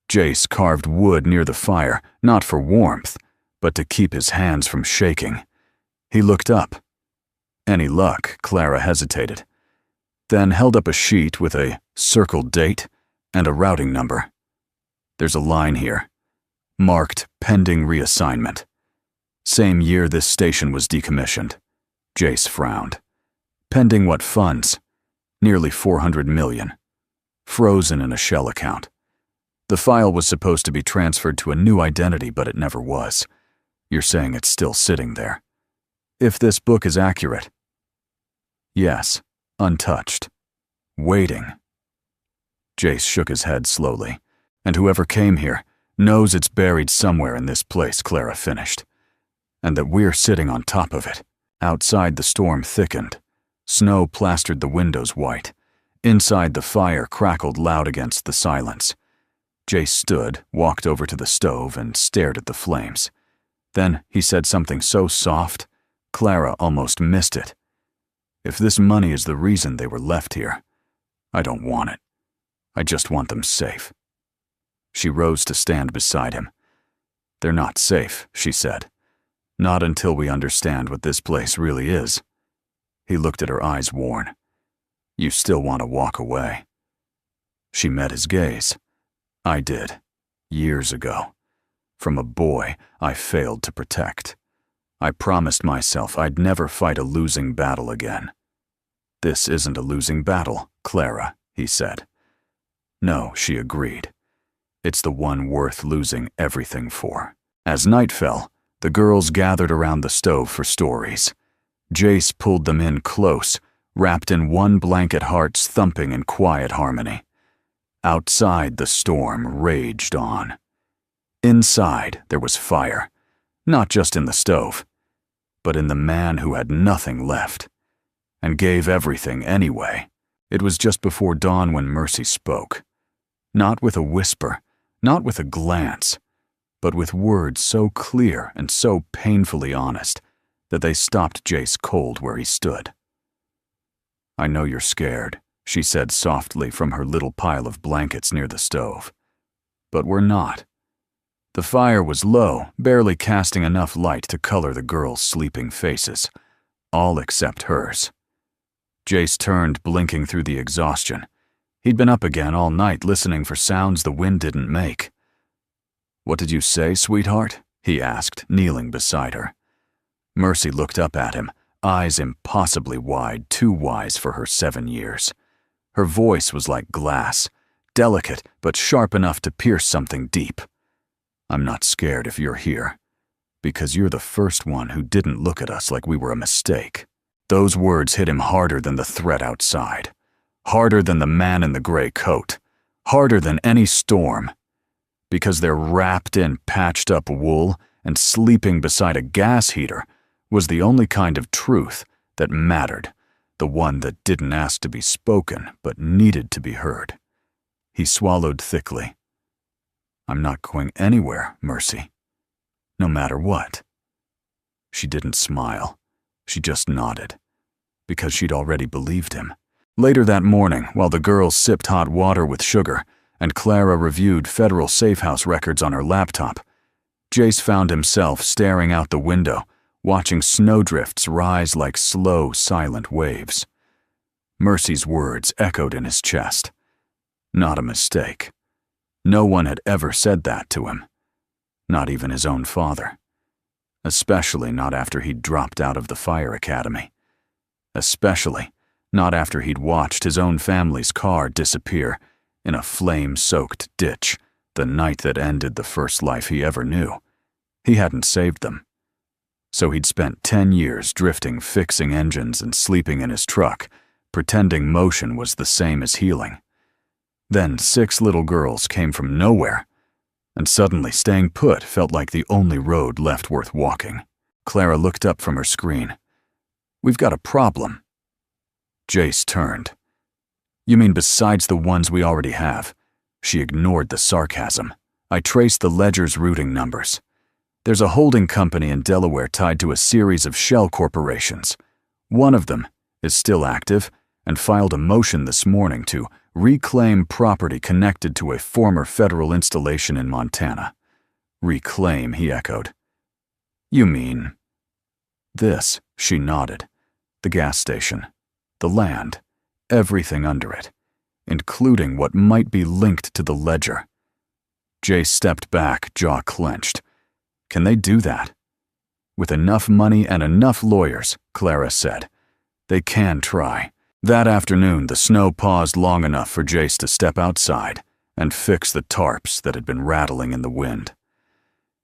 Jace carved wood near the fire, not for warmth, but to keep his hands from shaking. He looked up. Any luck? Clara hesitated, then held up a sheet with a circled date and a routing number. "There's a line here, marked pending reassignment. Same year this station was decommissioned." Jace frowned. "Pending what funds?" "Nearly 400 million. Frozen in a shell account. The file was supposed to be transferred to a new identity, but it never was. You're saying it's still sitting there. If this book is accurate." "Yes, untouched. Waiting." Jace shook his head slowly. "And whoever came here knows it's buried somewhere in this place," Clara finished. "And that we're sitting on top of it." Outside, the storm thickened. Snow plastered the windows white. Inside, the fire crackled loud against the silence. Jace stood, walked over to the stove, and stared at the flames. Then he said something so soft, Clara almost missed it. If this money is the reason they were left here, I don't want it. I just want them safe. She rose to stand beside him. They're not safe, she said. Not until we understand what this place really is. He looked at her eyes worn. You still want to walk away. She met his gaze. I did, years ago. From a boy I failed to protect. I promised myself I'd never fight a losing battle again. This isn't a losing battle, Clara, he said. No, she agreed. It's the one worth losing everything for. As night fell, the girls gathered around the stove for stories. Jace pulled them in close, wrapped in one blanket, hearts thumping in quiet harmony. Outside, the storm raged on. Inside, there was fire, not just in the stove, but in the man who had nothing left, and gave everything anyway. It was just before dawn when Mercy spoke. Not with a whisper, not with a glance, but with words so clear and so painfully honest that they stopped Jace cold where he stood. I know you're scared, she said softly from her little pile of blankets near the stove. But we're not. The fire was low, barely casting enough light to color the girls' sleeping faces, all except hers. Jace turned, blinking through the exhaustion. He'd been up again all night listening for sounds the wind didn't make. What did you say, sweetheart? He asked, kneeling beside her. Mercy looked up at him, eyes impossibly wide, too wise for her 7 years. Her voice was like glass, delicate but sharp enough to pierce something deep. I'm not scared if you're here, because you're the first one who didn't look at us like we were a mistake. Those words hit him harder than the threat outside, harder than the man in the gray coat, harder than any storm, because they're wrapped in patched-up wool and sleeping beside a gas heater was the only kind of truth that mattered, the one that didn't ask to be spoken but needed to be heard. He swallowed thickly. I'm not going anywhere, Mercy. No matter what. She didn't smile. She just nodded, because she'd already believed him. Later that morning, while the girls sipped hot water with sugar and Clara reviewed federal safehouse records on her laptop, Jace found himself staring out the window, watching snowdrifts rise like slow, silent waves. Mercy's words echoed in his chest. Not a mistake. No one had ever said that to him. Not even his own father. Especially not after he'd dropped out of the fire academy. Especially not after he'd watched his own family's car disappear in a flame-soaked ditch the night that ended the first life he ever knew. He hadn't saved them. So he'd spent 10 years drifting, fixing engines and sleeping in his truck, pretending motion was the same as healing. Then 6 little girls came from nowhere, and suddenly staying put felt like the only road left worth walking. Clara looked up from her screen. We've got a problem. Jace turned. You mean besides the ones we already have? She ignored the sarcasm. I traced the ledger's routing numbers. There's a holding company in Delaware tied to a series of shell corporations. One of them is still active and filed a motion this morning to reclaim property connected to a former federal installation in Montana. Reclaim, he echoed. You mean? This, she nodded. The gas station, the land, everything under it, including what might be linked to the ledger. Jace stepped back, jaw clenched. Can they do that? With enough money and enough lawyers, Clara said. They can try. That afternoon, the snow paused long enough for Jace to step outside and fix the tarps that had been rattling in the wind.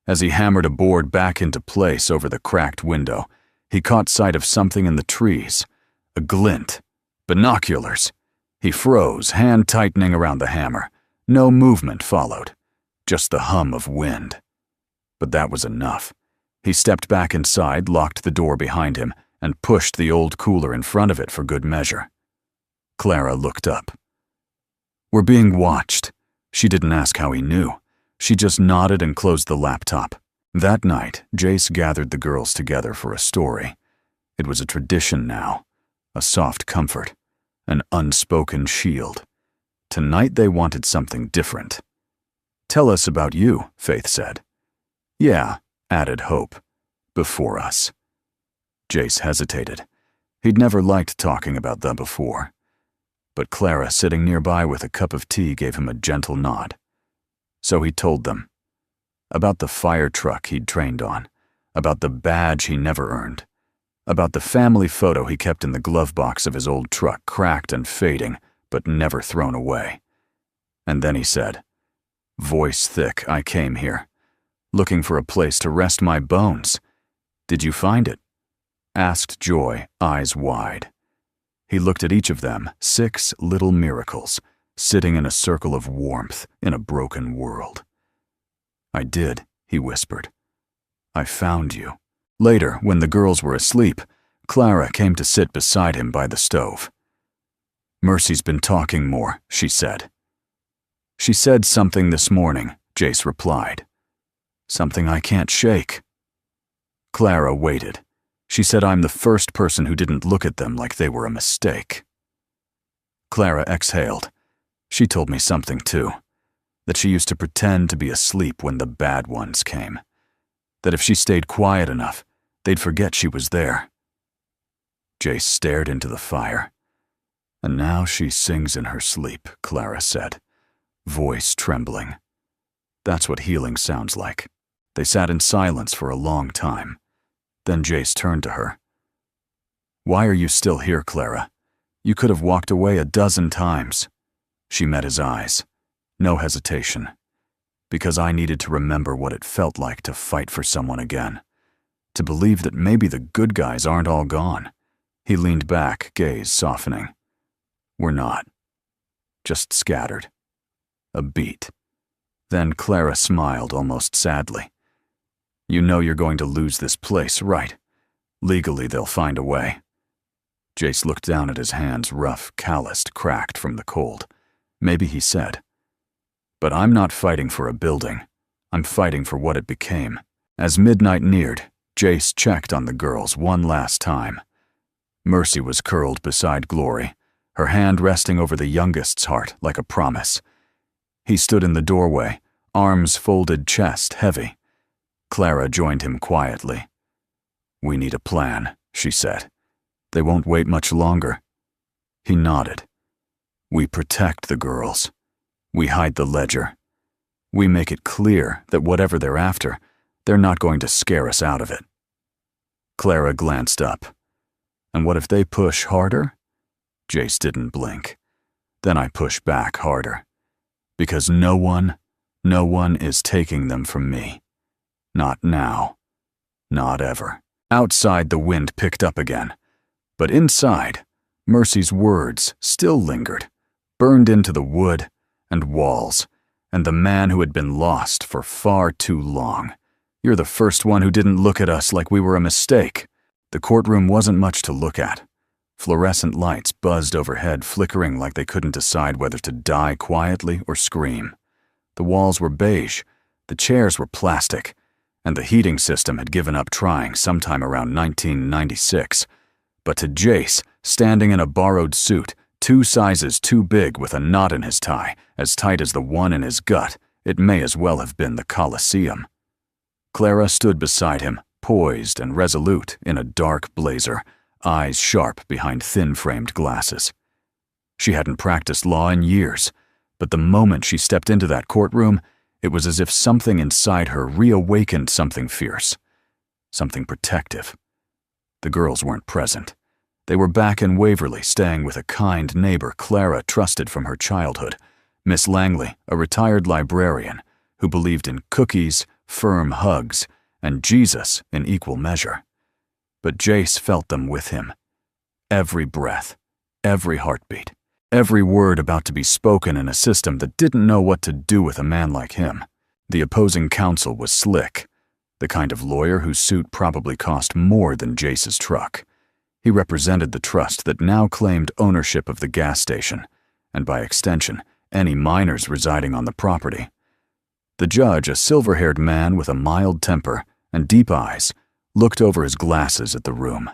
As he hammered a board back into place over the cracked window, he caught sight of something in the trees. A glint. Binoculars. He froze, hand tightening around the hammer. No movement followed, just the hum of wind. But that was enough. He stepped back inside, locked the door behind him, and pushed the old cooler in front of it for good measure. Clara looked up. We're being watched, She didn't ask how he knew. She just nodded and closed the laptop. That night, Jace gathered the girls together for a story. It was a tradition now, a soft comfort, an unspoken shield. Tonight they wanted something different. "Tell us about you," Faith said. "Yeah," added Hope, "before us." Jace hesitated. He'd never liked talking about them before. But Clara, sitting nearby with a cup of tea, gave him a gentle nod. So he told them. About the fire truck he'd trained on, about the badge he never earned, about the family photo he kept in the glove box of his old truck, cracked and fading, but never thrown away. And then he said, voice thick, "I came here, looking for a place to rest my bones. Did you find it?" Asked Joy, eyes wide. He looked at each of them, 6 little miracles, sitting in a circle of warmth in a broken world. "I did," he whispered. "I found you." Later, when the girls were asleep, Clara came to sit beside him by the stove. "Mercy's been talking more," she said. "She said something this morning," Jace replied. "Something I can't shake." Clara waited. She said I'm the first person who didn't look at them like they were a mistake. Clara exhaled. She told me something too, that she used to pretend to be asleep when the bad ones came, that if she stayed quiet enough, they'd forget she was there. Jace stared into the fire. "And now she sings in her sleep," Clara said, voice trembling. "That's what healing sounds like." They sat in silence for a long time. Then Jace turned to her. "Why are you still here, Clara? You could have walked away a dozen times." She met his eyes. No hesitation. "Because I needed to remember what it felt like to fight for someone again. To believe that maybe the good guys aren't all gone." He leaned back, gaze softening. "We're not. Just scattered. A beat." Then Clara smiled almost sadly. "You know you're going to lose this place, right? Legally, they'll find a way." Jace looked down at his hands, rough, calloused, cracked from the cold. Maybe he said, "But I'm not fighting for a building. I'm fighting for what it became." As midnight neared, Jace checked on the girls one last time. Mercy was curled beside Glory, her hand resting over the youngest's heart like a promise. He stood in the doorway, arms folded, chest heavy. Clara joined him quietly. "We need a plan," she said. "They won't wait much longer." He nodded. "We protect the girls. We hide the ledger. We make it clear that whatever they're after, they're not going to scare us out of it." Clara glanced up. "And what if they push harder?" Jace didn't blink. "Then I push back harder. Because no one is taking them from me. Not now. Not ever." Outside, the wind picked up again. But inside, Mercy's words still lingered, burned into the wood and walls, and the man who had been lost for far too long. "You're the first one who didn't look at us like we were a mistake." The courtroom wasn't much to look at. Fluorescent lights buzzed overhead, flickering like they couldn't decide whether to die quietly or scream. The walls were beige, the chairs were plastic, and the heating system had given up trying sometime around 1996. But to Jace, standing in a borrowed suit, 2 sizes too big with a knot in his tie, as tight as the one in his gut, it may as well have been the Colosseum. Clara stood beside him, poised and resolute in a dark blazer, eyes sharp behind thin-framed glasses. She hadn't practiced law in years, but the moment she stepped into that courtroom, it was as if something inside her reawakened something fierce, something protective. The girls weren't present. They were back in Waverly, staying with a kind neighbor Clara trusted from her childhood, Miss Langley, a retired librarian who believed in cookies, firm hugs, and Jesus in equal measure. But Jace felt them with him. Every breath, every heartbeat, every word about to be spoken in a system that didn't know what to do with a man like him. The opposing counsel was slick, the kind of lawyer whose suit probably cost more than Jace's truck. He represented the trust that now claimed ownership of the gas station, and by extension, any minors residing on the property. The judge, a silver-haired man with a mild temper and deep eyes, looked over his glasses at the room.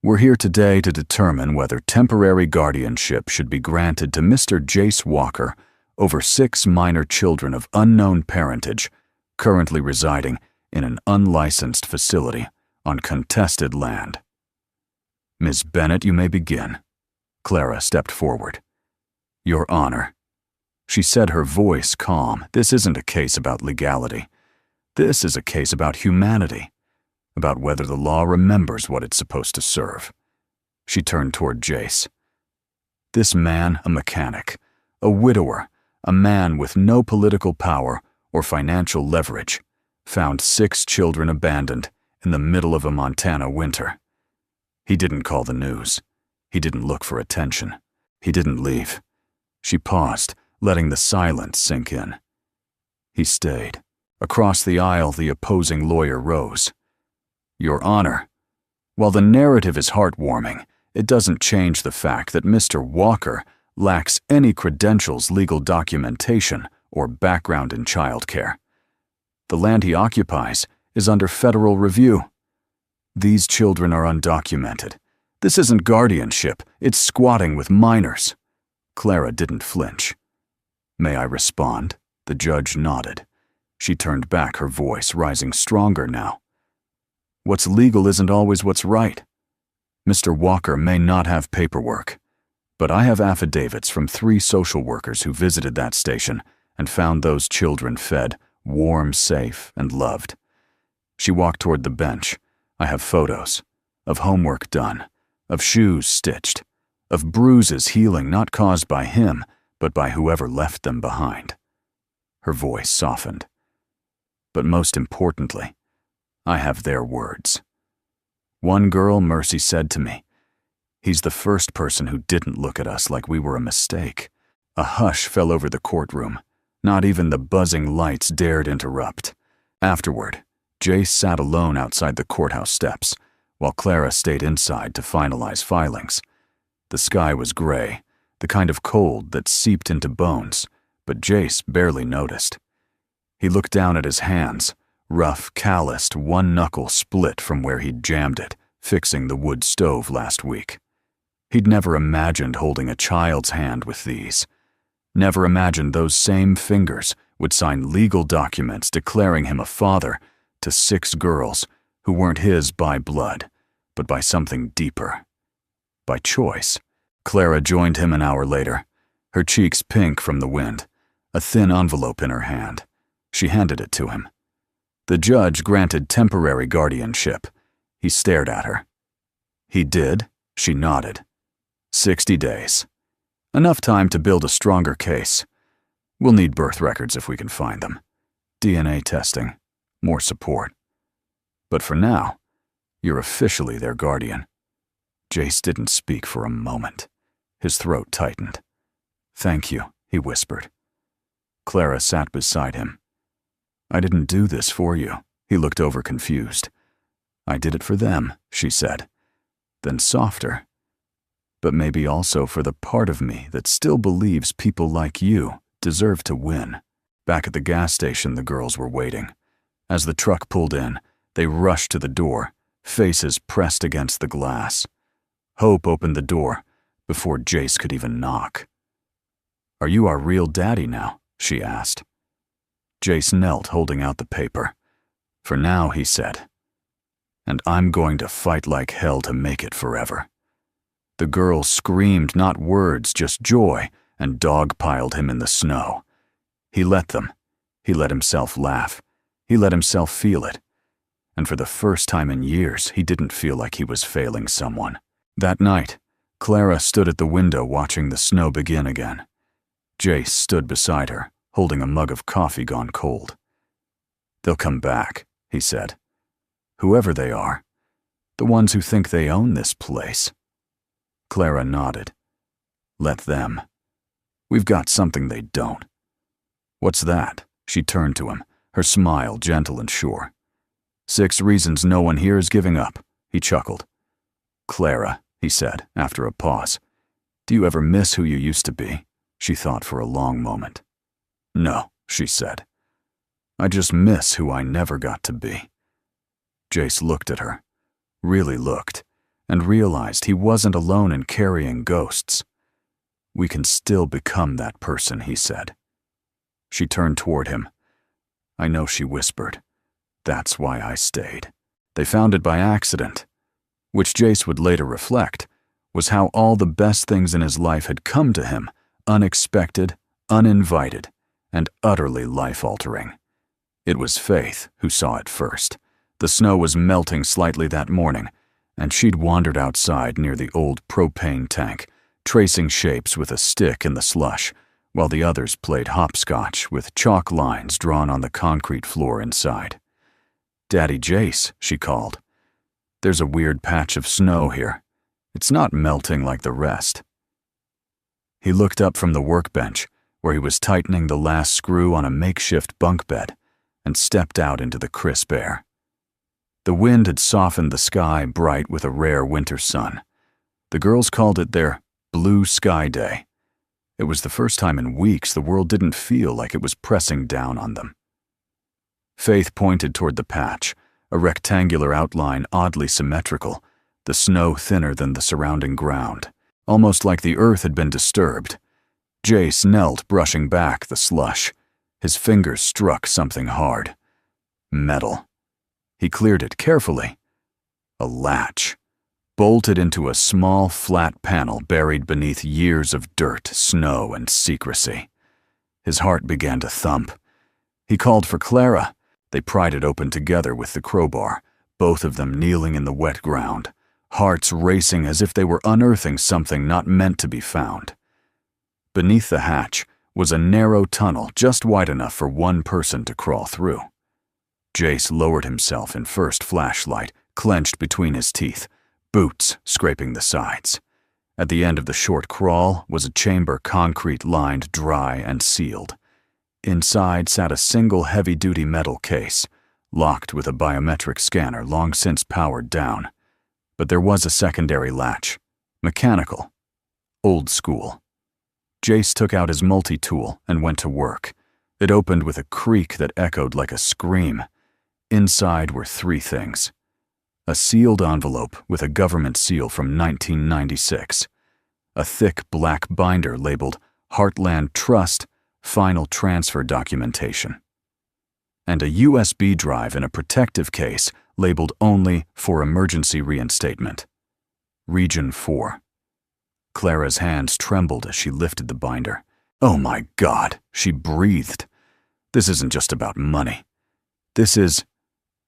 We're here today to determine whether temporary guardianship should be granted to Mr. Jace Walker over 6 minor children of unknown parentage currently residing in an unlicensed facility on contested land. Ms. Bennett, you may begin. Clara stepped forward. Your Honor. She said, her voice calm. This isn't a case about legality. This is a case about humanity, about whether the law remembers what it's supposed to serve. She turned toward Jace. This man, a mechanic, a widower, a man with no political power or financial leverage, found 6 children abandoned in the middle of a Montana winter. He didn't call the news. He didn't look for attention. He didn't leave. She paused, letting the silence sink in. He stayed. Across the aisle, the opposing lawyer rose. Your Honor, while the narrative is heartwarming, it doesn't change the fact that Mr. Walker lacks any credentials, legal documentation, or background in childcare. The land he occupies is under federal review. These children are undocumented. This isn't guardianship, it's squatting with minors. Clara didn't flinch. May I respond? The judge nodded. She turned back, her voice rising stronger now. What's legal isn't always what's right. Mr. Walker may not have paperwork, but I have affidavits from 3 social workers who visited that station and found those children fed, warm, safe, and loved. She walked toward the bench. I have photos of homework done, of shoes stitched, of bruises healing not caused by him, but by whoever left them behind. Her voice softened. But most importantly, I have their words. One girl, Mercy, said to me, "He's the first person who didn't look at us like we were a mistake." A hush fell over the courtroom. Not even the buzzing lights dared interrupt. Afterward, Jace sat alone outside the courthouse steps, while Clara stayed inside to finalize filings. The sky was gray, the kind of cold that seeped into bones, but Jace barely noticed. He looked down at his hands, rough, calloused, one knuckle split from where he'd jammed it, fixing the wood stove last week. He'd never imagined holding a child's hand with these. Never imagined those same fingers would sign legal documents declaring him a father to 6 girls who weren't his by blood, but by something deeper. By choice. Clara joined him an hour later, her cheeks pink from the wind, a thin envelope in her hand. She handed it to him. The judge granted temporary guardianship. He stared at her. He did. She nodded. 60 days. Enough time to build a stronger case. We'll need birth records if we can find them. DNA testing. More support. But for now, you're officially their guardian. Jace didn't speak for a moment. His throat tightened. Thank you, he whispered. Clara sat beside him. I didn't do this for you. He looked over confused. I did it for them, she said. Then softer. But maybe also for the part of me that still believes people like you deserve to win. Back at the gas station, the girls were waiting. As the truck pulled in, they rushed to the door, faces pressed against the glass. Hope opened the door before Jace could even knock. Are you our real daddy now? She asked. Jace knelt, holding out the paper. For now, he said. And I'm going to fight like hell to make it forever. The girls screamed not words, just joy, and dogpiled him in the snow. He let them. He let himself laugh. He let himself feel it. And for the first time in years, he didn't feel like he was failing someone. That night, Clara stood at the window watching the snow begin again. Jace stood beside her, holding a mug of coffee gone cold. They'll come back, he said. Whoever they are. The ones who think they own this place. Clara nodded. Let them. We've got something they don't. What's that? She turned to him, her smile gentle and sure. 6 reasons no one here is giving up, he chuckled. Clara, he said, after a pause, do you ever miss who you used to be? She thought for a long moment. "No," she said. "I just miss who I never got to be." Jace looked at her, really looked, and realized he wasn't alone in carrying ghosts. "We can still become that person," he said. She turned toward him. "I know," she whispered. "That's why I stayed." They found it by accident, which Jace would later reflect was how all the best things in his life had come to him, unexpected, uninvited, and utterly life-altering. It was Faith who saw it first. The snow was melting slightly that morning, and she'd wandered outside near the old propane tank, tracing shapes with a stick in the slush, while the others played hopscotch with chalk lines drawn on the concrete floor inside. "Daddy Jace," she called. "There's a weird patch of snow here. It's not melting like the rest." He looked up from the workbench, where he was tightening the last screw on a makeshift bunk bed, and stepped out into the crisp air. The wind had softened the sky bright with a rare winter sun. The girls called it their blue sky day. It was the first time in weeks the world didn't feel like it was pressing down on them. Faith pointed toward the patch, a rectangular outline oddly symmetrical, the snow thinner than the surrounding ground, almost like the earth had been disturbed. Jace knelt, brushing back the slush. His fingers struck something hard. Metal. He cleared it carefully. A latch, bolted into a small, flat panel buried beneath years of dirt, snow, and secrecy. His heart began to thump. He called for Clara. They pried it open together with the crowbar, both of them kneeling in the wet ground, hearts racing as if they were unearthing something not meant to be found. Beneath the hatch was a narrow tunnel just wide enough for one person to crawl through. Jace lowered himself in first flashlight, clenched between his teeth, boots scraping the sides. At the end of the short crawl was a chamber concrete-lined, dry, and sealed. Inside sat a single heavy-duty metal case, locked with a biometric scanner long since powered down. But there was a secondary latch, mechanical, old school. Jace took out his multi-tool and went to work. It opened with a creak that echoed like a scream. Inside were three things: a sealed envelope with a government seal from 1996, a thick black binder labeled Heartland Trust Final Transfer Documentation, and a USB drive in a protective case labeled only for emergency reinstatement. Region 4. Clara's hands trembled as she lifted the binder. "Oh my God," she breathed. "This isn't just about money. This is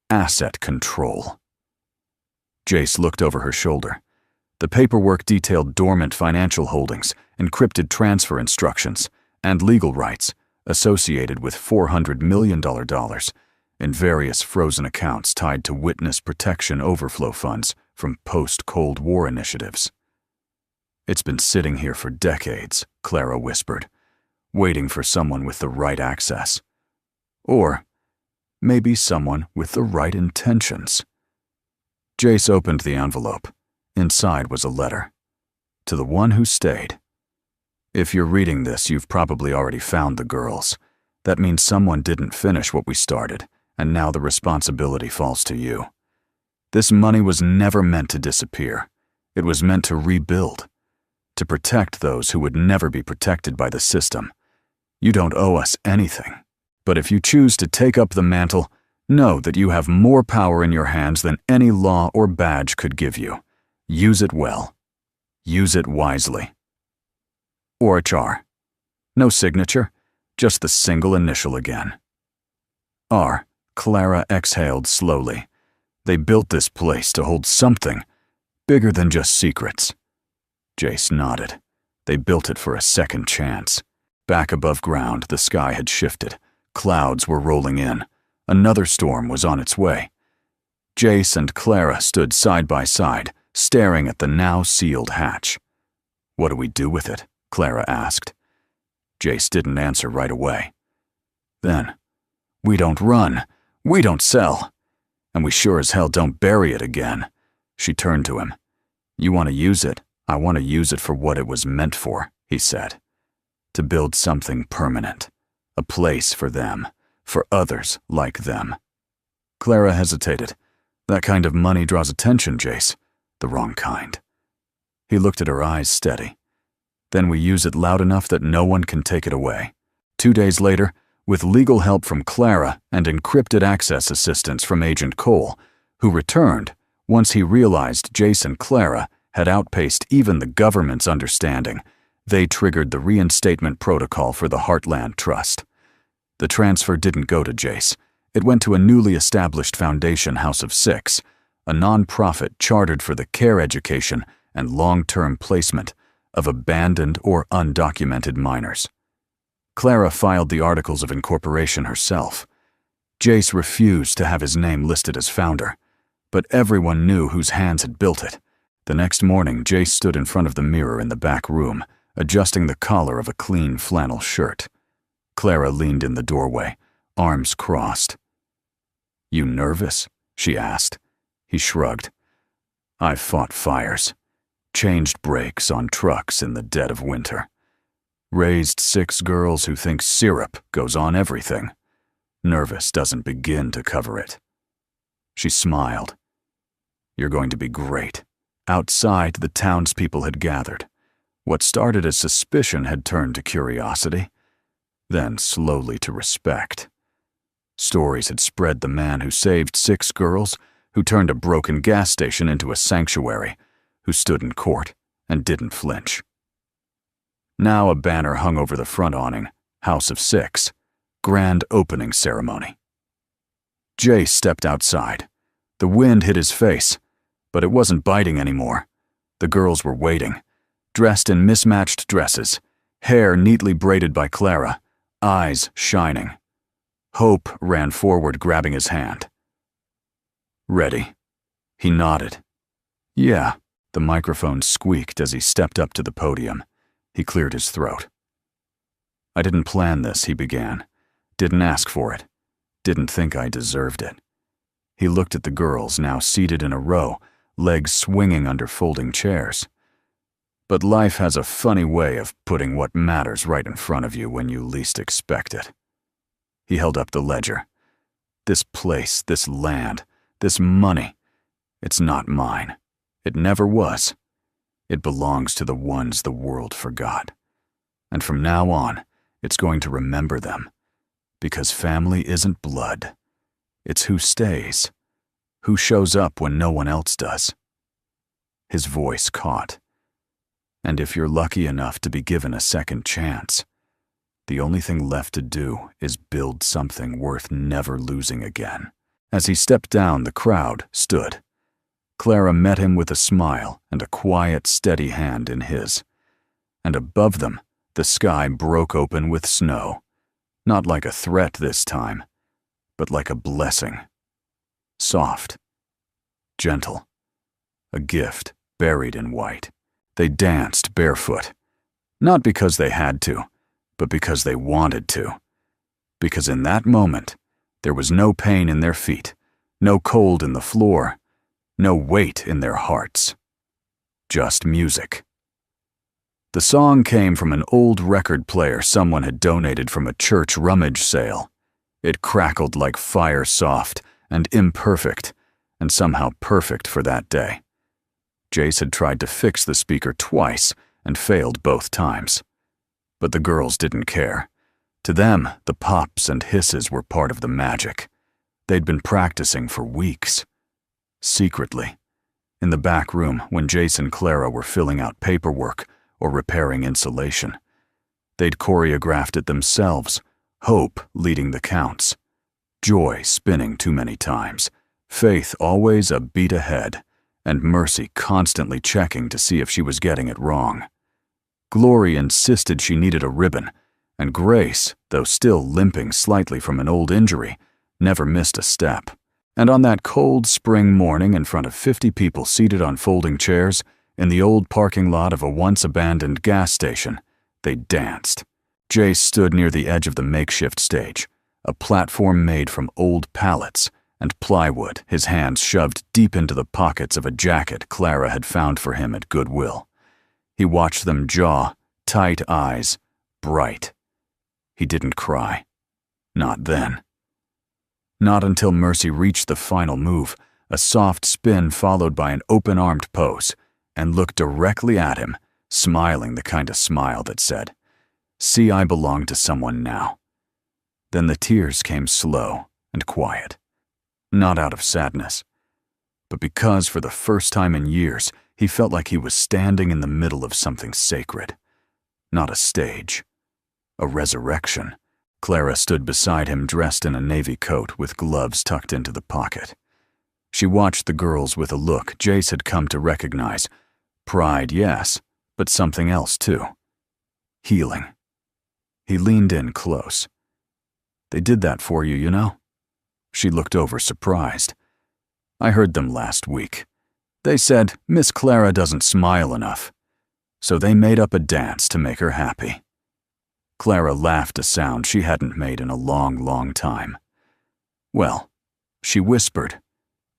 asset control." Jace looked over her shoulder. The paperwork detailed dormant financial holdings, encrypted transfer instructions, and legal rights associated with $400 million in various frozen accounts tied to witness protection overflow funds from post-Cold War initiatives. "It's been sitting here for decades," Clara whispered, "waiting for someone with the right access. Or maybe someone with the right intentions." Jace opened the envelope. Inside was a letter. To the one who stayed. "If you're reading this, you've probably already found the girls. That means someone didn't finish what we started, and now the responsibility falls to you. This money was never meant to disappear. It was meant to rebuild, to protect those who would never be protected by the system. You don't owe us anything. But if you choose to take up the mantle, know that you have more power in your hands than any law or badge could give you. Use it well. Use it wisely." ORHR. No signature, just the single initial again. R. Clara exhaled slowly. They built this place to hold something bigger than just secrets. Jace nodded. They built it for a second chance. Back above ground, the sky had shifted. Clouds were rolling in. Another storm was on its way. Jace and Clara stood side by side, staring at the now sealed hatch. "What do we do with it?" Clara asked. Jace didn't answer right away. Then, "We don't run. We don't sell. And we sure as hell don't bury it again." She turned to him. "You want to use it? I want to use it for what it was meant for," he said. to build something permanent, a place for them, for others like them. Clara hesitated. That kind of money draws attention, Jace. The wrong kind. He looked at her eyes steady. Then we use it loud enough that no one can take it away. 2 days later, with legal help from Clara and encrypted access assistance from Agent Cole, who returned once he realized Jace and Clara had outpaced even the government's understanding, they triggered the reinstatement protocol for the Heartland Trust. The transfer didn't go to Jace. It went to a newly established foundation House of Six, a non-profit chartered for the care, education, and long-term placement of abandoned or undocumented minors. Clara filed the articles of incorporation herself. Jace refused to have his name listed as founder, but everyone knew whose hands had built it. The next morning, Jace stood in front of the mirror in the back room, adjusting the collar of a clean flannel shirt. Clara leaned in the doorway, arms crossed. "You nervous?" she asked. He shrugged. "I've fought fires, changed brakes on trucks in the dead of winter, raised 6 girls who think syrup goes on everything. Nervous doesn't begin to cover it." She smiled. "You're going to be great." Outside, the townspeople had gathered. What started as suspicion had turned to curiosity, then slowly to respect. Stories had spread the man who saved 6 girls, who turned a broken gas station into a sanctuary, who stood in court and didn't flinch. Now a banner hung over the front awning, House of Six, Grand Opening Ceremony. Jace stepped outside. The wind hit his face, but it wasn't biting anymore. The girls were waiting, dressed in mismatched dresses, hair neatly braided by Clara, eyes shining. Hope ran forward, grabbing his hand. "Ready?" He nodded. "Yeah." The microphone squeaked as he stepped up to the podium. He cleared his throat. "I didn't plan this," he began. "Didn't ask for it. Didn't think I deserved it." He looked at the girls, now seated in a row, legs swinging under folding chairs. "But life has a funny way of putting what matters right in front of you when you least expect it." He held up the ledger. "This place, this land, this money, it's not mine. It never was. It belongs to the ones the world forgot. And from now on, it's going to remember them. Because family isn't blood. It's who stays, who shows up when no one else does." His voice caught. "And if you're lucky enough to be given a second chance, the only thing left to do is build something worth never losing again." As he stepped down, the crowd stood. Clara met him with a smile and a quiet, steady hand in his. And above them, the sky broke open with snow. Not like a threat this time, but like a blessing. Soft, gentle, a gift buried in white. They danced barefoot, not because they had to, but because they wanted to. Because in that moment, there was no pain in their feet, no cold in the floor, no weight in their hearts. Just music. The song came from an old record player someone had donated from a church rummage sale. It crackled like fire, soft and imperfect, and somehow perfect for that day. Jace had tried to fix the speaker twice and failed both times. But the girls didn't care. To them, the pops and hisses were part of the magic. They'd been practicing for weeks. Secretly. In the back room, when Jace and Clara were filling out paperwork or repairing insulation. They'd choreographed it themselves, hope leading the counts, joy spinning too many times, faith always a beat ahead, and mercy constantly checking to see if she was getting it wrong. Glory insisted she needed a ribbon, and Grace, though still limping slightly from an old injury, never missed a step. And on that cold spring morning, in front of 50 people seated on folding chairs in the old parking lot of a once-abandoned gas station, they danced. Jace stood near the edge of the makeshift stage, a platform made from old pallets and plywood, his hands shoved deep into the pockets of a jacket Clara had found for him at Goodwill. He watched them jaw, tight eyes, bright. He didn't cry. Not then. Not until Mercy reached the final move, a soft spin followed by an open-armed pose, and looked directly at him, smiling the kind of smile that said, "See, I belong to someone now." Then the tears came slow and quiet, not out of sadness, but because for the first time in years he felt like he was standing in the middle of something sacred. Not a stage, a resurrection. Clara stood beside him dressed in a navy coat with gloves tucked into the pocket. She watched the girls with a look Jace had come to recognize. Pride, yes, but something else too. Healing. He leaned in close. "They did that for you, you know?" She looked over surprised. "I heard them last week. They said Miss Clara doesn't smile enough, so they made up a dance to make her happy." Clara laughed a sound she hadn't made in a long, long time. "Well," she whispered,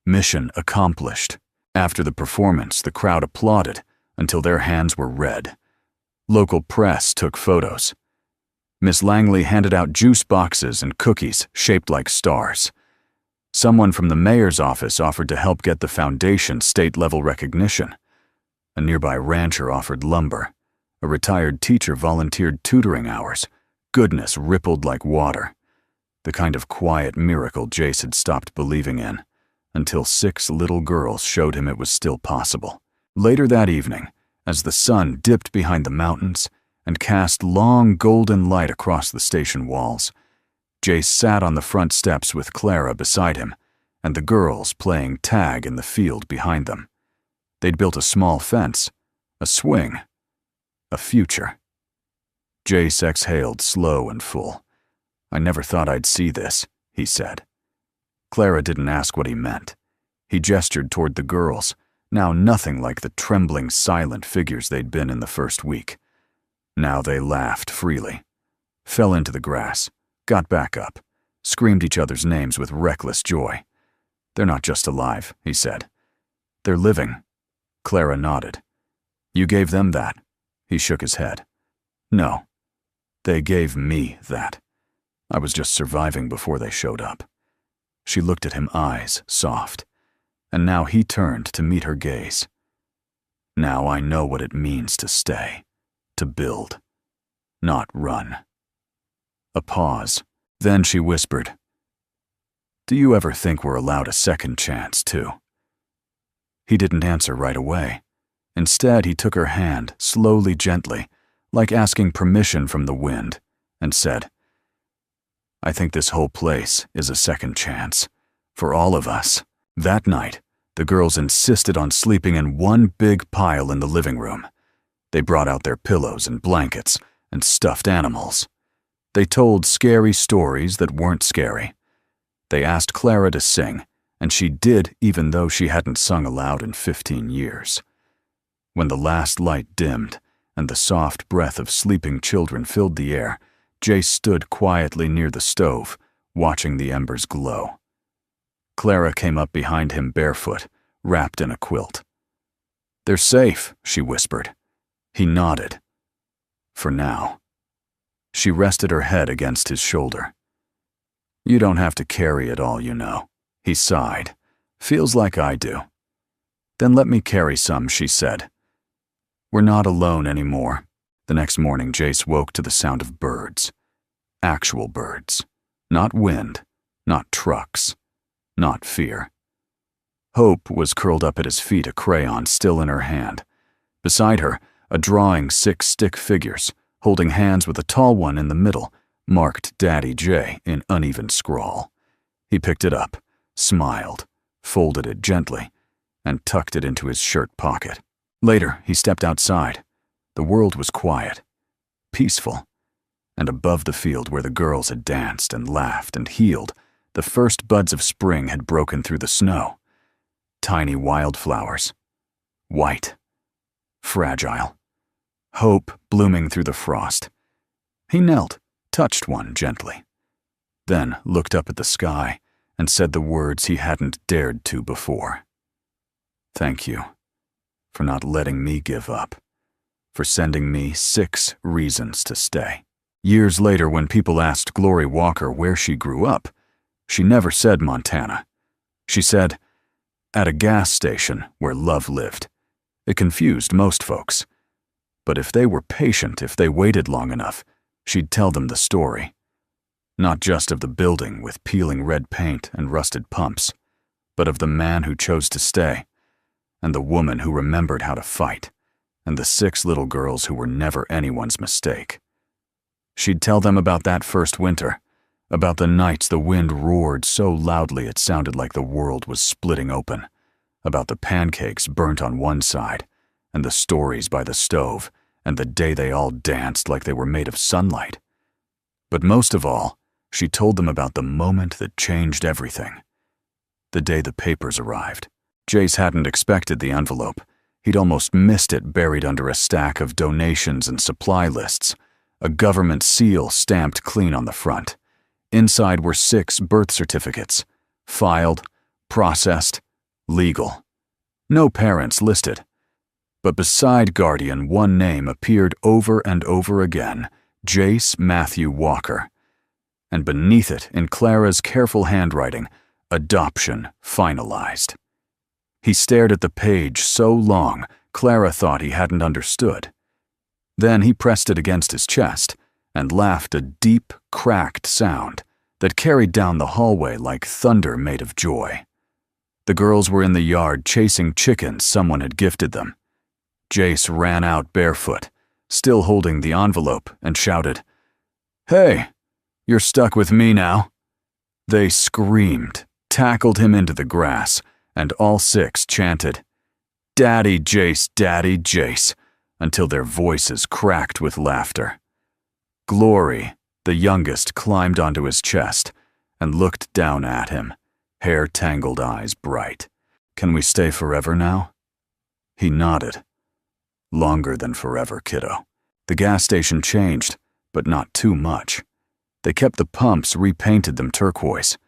"mission accomplished." After the performance, the crowd applauded until their hands were red. Local press took photos. Miss Langley handed out juice boxes and cookies shaped like stars. Someone from the mayor's office offered to help get the foundation state-level recognition. A nearby rancher offered lumber. A retired teacher volunteered tutoring hours. Goodness rippled like water. The kind of quiet miracle Jace had stopped believing in, until 6 little girls showed him it was still possible. Later that evening, as the sun dipped behind the mountains and cast long golden light across the station walls, Jace sat on the front steps with Clara beside him and the girls playing tag in the field behind them. They'd built a small fence, a swing, a future. Jace exhaled slow and full. "I never thought I'd see this," he said. Clara didn't ask what he meant. He gestured toward the girls, now nothing like the trembling, silent figures they'd been in the first week. Now they laughed freely, fell into the grass, got back up, screamed each other's names with reckless joy. "They're not just alive," he said. "They're living." Clara nodded. "You gave them that?" He shook his head. "No. They gave me that. I was just surviving before they showed up." She looked at him, eyes soft, and now he turned to meet her gaze. "Now I know what it means to stay, to build, not run." A pause. Then she whispered, "Do you ever think we're allowed a second chance, too?" He didn't answer right away. Instead, he took her hand, slowly, gently, like asking permission from the wind, and said, "I think this whole place is a second chance, for all of us." That night, the girls insisted on sleeping in one big pile in the living room. They brought out their pillows and blankets and stuffed animals. They told scary stories that weren't scary. They asked Clara to sing, and she did even though she hadn't sung aloud in 15 years. When the last light dimmed and the soft breath of sleeping children filled the air, Jace stood quietly near the stove, watching the embers glow. Clara came up behind him barefoot, wrapped in a quilt. "They're safe," she whispered. He nodded. "For now." She rested her head against his shoulder. "You don't have to carry it all, you know." He sighed. "Feels like I do." "Then let me carry some," she said. "We're not alone anymore." The next morning, Jace woke to the sound of birds. Actual birds. Not wind, not trucks, not fear. Hope was curled up at his feet, a crayon still in her hand. Beside her, a drawing 6 stick figures, holding hands with a tall one in the middle, marked Daddy J in uneven scrawl. He picked it up, smiled, folded it gently, and tucked it into his shirt pocket. Later, he stepped outside. The world was quiet, peaceful, and above the field where the girls had danced and laughed and healed, the first buds of spring had broken through the snow. Tiny wildflowers, white, fragile, hope blooming through the frost. He knelt, touched one gently, then looked up at the sky and said the words he hadn't dared to before. "Thank you for not letting me give up, for sending me 6 reasons to stay." Years later, when people asked Glory Walker where she grew up, she never said Montana. She said, "At a gas station where love lived." It confused most folks. But if they were patient, if they waited long enough, she'd tell them the story. Not just of the building with peeling red paint and rusted pumps, but of the man who chose to stay, and the woman who remembered how to fight, and the 6 little girls who were never anyone's mistake. She'd tell them about that first winter, about the nights the wind roared so loudly it sounded like the world was splitting open, about the pancakes burnt on one side, and the stories by the stove, and the day they all danced like they were made of sunlight. But most of all, she told them about the moment that changed everything. The day the papers arrived. Jace hadn't expected the envelope. He'd almost missed it buried under a stack of donations and supply lists, a government seal stamped clean on the front. Inside were 6 birth certificates, filed, processed, legal. No parents listed. But beside Guardian, one name appeared over and over again, Jace Matthew Walker. And beneath it, in Clara's careful handwriting, adoption finalized. He stared at the page so long, Clara thought he hadn't understood. Then he pressed it against his chest and laughed a deep, cracked sound that carried down the hallway like thunder made of joy. The girls were in the yard chasing chickens someone had gifted them. Jace ran out barefoot, still holding the envelope, and shouted, "Hey, you're stuck with me now." They screamed, tackled him into the grass, and all 6 chanted, "Daddy Jace, Daddy Jace," until their voices cracked with laughter. Glory, the youngest, climbed onto his chest and looked down at him, hair-tangled eyes bright. "Can we stay forever now?" He nodded. "Longer than forever, kiddo." The gas station changed, but not too much. They kept the pumps, repainted them turquoise.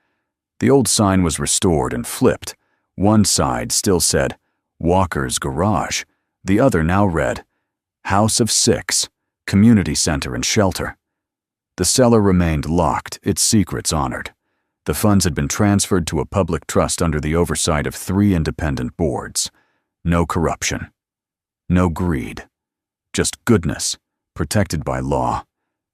The old sign was restored and flipped. One side still said, "Walker's Garage." The other now read, "House of 6, Community Center and Shelter." The cellar remained locked, its secrets honored. The funds had been transferred to a public trust under the oversight of 3 independent boards. No corruption. No greed. Just goodness, protected by law,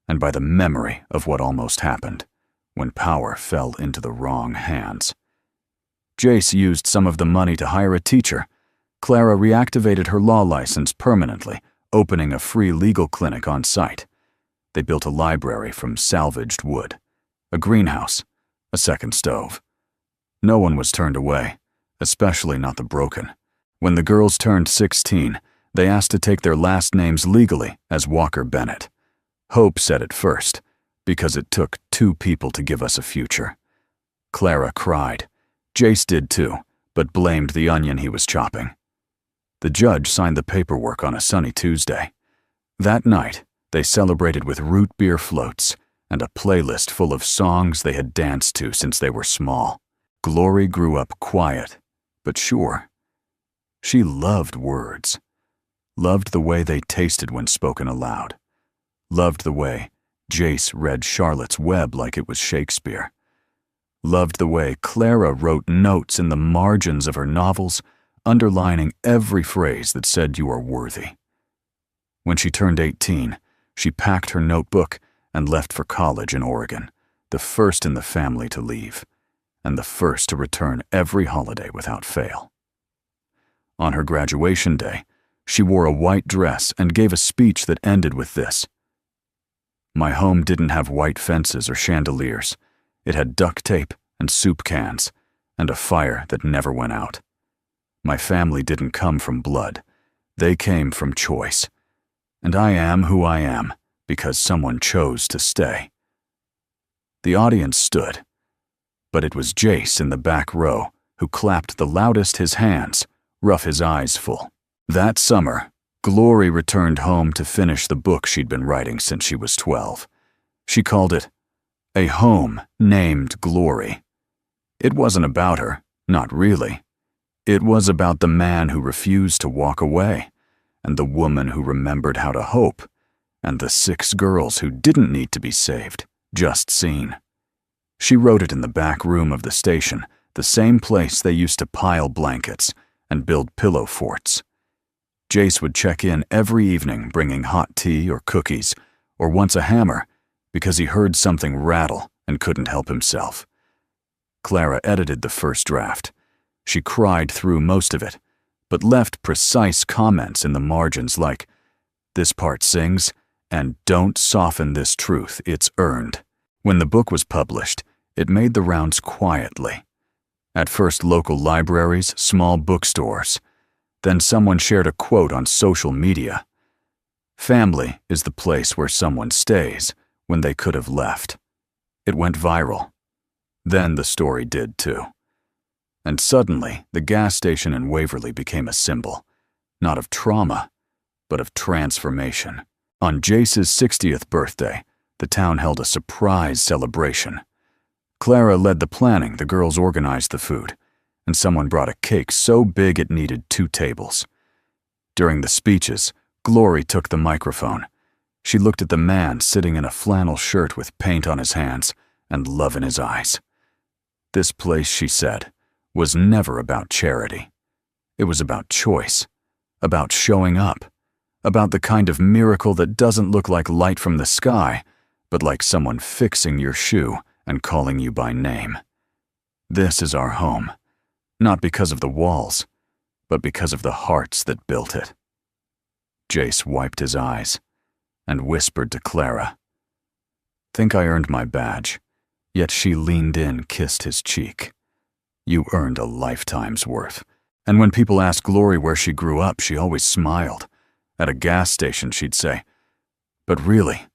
and by the memory of what almost happened, when power fell into the wrong hands. Jace used some of the money to hire a teacher. Clara reactivated her law license permanently, opening a free legal clinic on site. They built a library from salvaged wood, a greenhouse, a second stove. No one was turned away, especially not the broken. When the girls turned 16, they asked to take their last names legally as Walker Bennett. Hope said it first, because it took 2 people to give us a future. Clara cried. Jace did too, but blamed the onion he was chopping. The judge signed the paperwork on a sunny Tuesday. That night, they celebrated with root beer floats and a playlist full of songs they had danced to since they were small. Glory grew up quiet, but sure. She loved words. Loved the way they tasted when spoken aloud. Loved the way Jace read Charlotte's Web like it was Shakespeare. Loved the way Clara wrote notes in the margins of her novels, underlining every phrase that said you are worthy. When she turned 18, she packed her notebook and left for college in Oregon, the first in the family to leave, and the first to return every holiday without fail. On her graduation day, she wore a white dress and gave a speech that ended with this: "My home didn't have white fences or chandeliers. It had duct tape and soup cans and a fire that never went out. My family didn't come from blood. They came from choice. And I am who I am because someone chose to stay." The audience stood, but it was Jace in the back row who clapped the loudest his hands, rough his eyes full. That summer, Glory returned home to finish the book she'd been writing since she was 12. She called it A Home Named Glory. It wasn't about her, not really. It was about the man who refused to walk away, and the woman who remembered how to hope, and the 6 girls who didn't need to be saved, just seen. She wrote it in the back room of the station, the same place they used to pile blankets and build pillow forts. Jace would check in every evening bringing hot tea or cookies, or once a hammer, because he heard something rattle and couldn't help himself. Clara edited the first draft. She cried through most of it, but left precise comments in the margins like, "This part sings, and don't soften this truth, it's earned." When the book was published, it made the rounds quietly. At first local libraries, small bookstores. Then someone shared a quote on social media. "Family is the place where someone stays when they could have left." It went viral. Then the story did too. And suddenly, the gas station in Waverly became a symbol, not of trauma, but of transformation. On Jace's 60th birthday, the town held a surprise celebration. Clara led the planning, the girls organized the food, and someone brought a cake so big it needed 2 tables. During the speeches, Glory took the microphone. She looked at the man sitting in a flannel shirt with paint on his hands and love in his eyes. This place, she said, was never about charity. It was about choice, about showing up, about the kind of miracle that doesn't look like light from the sky, but like someone fixing your shoe and calling you by name. This is our home, not because of the walls, but because of the hearts that built it. Jace wiped his eyes and whispered to Clara. "Think I earned my badge," yet she leaned in, kissed his cheek. "You earned a lifetime's worth." And when people asked Glory where she grew up, she always smiled. At a gas station, she'd say, "But really,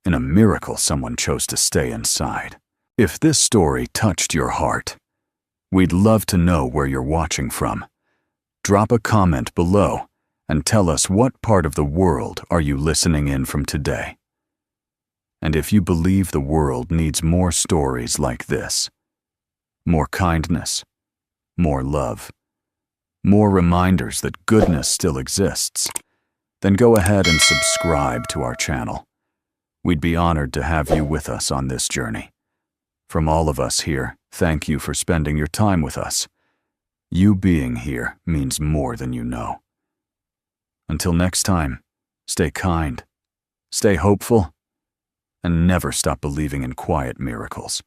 in a miracle someone chose to stay inside." If this story touched your heart, we'd love to know where you're watching from. Drop a comment below and tell us what part of the world are you listening in from today. And if you believe the world needs more stories like this, more kindness, more love, more reminders that goodness still exists, then go ahead and subscribe to our channel. We'd be honored to have you with us on this journey. From all of us here, thank you for spending your time with us. You being here means more than you know. Until next time, stay kind, stay hopeful, and never stop believing in quiet miracles.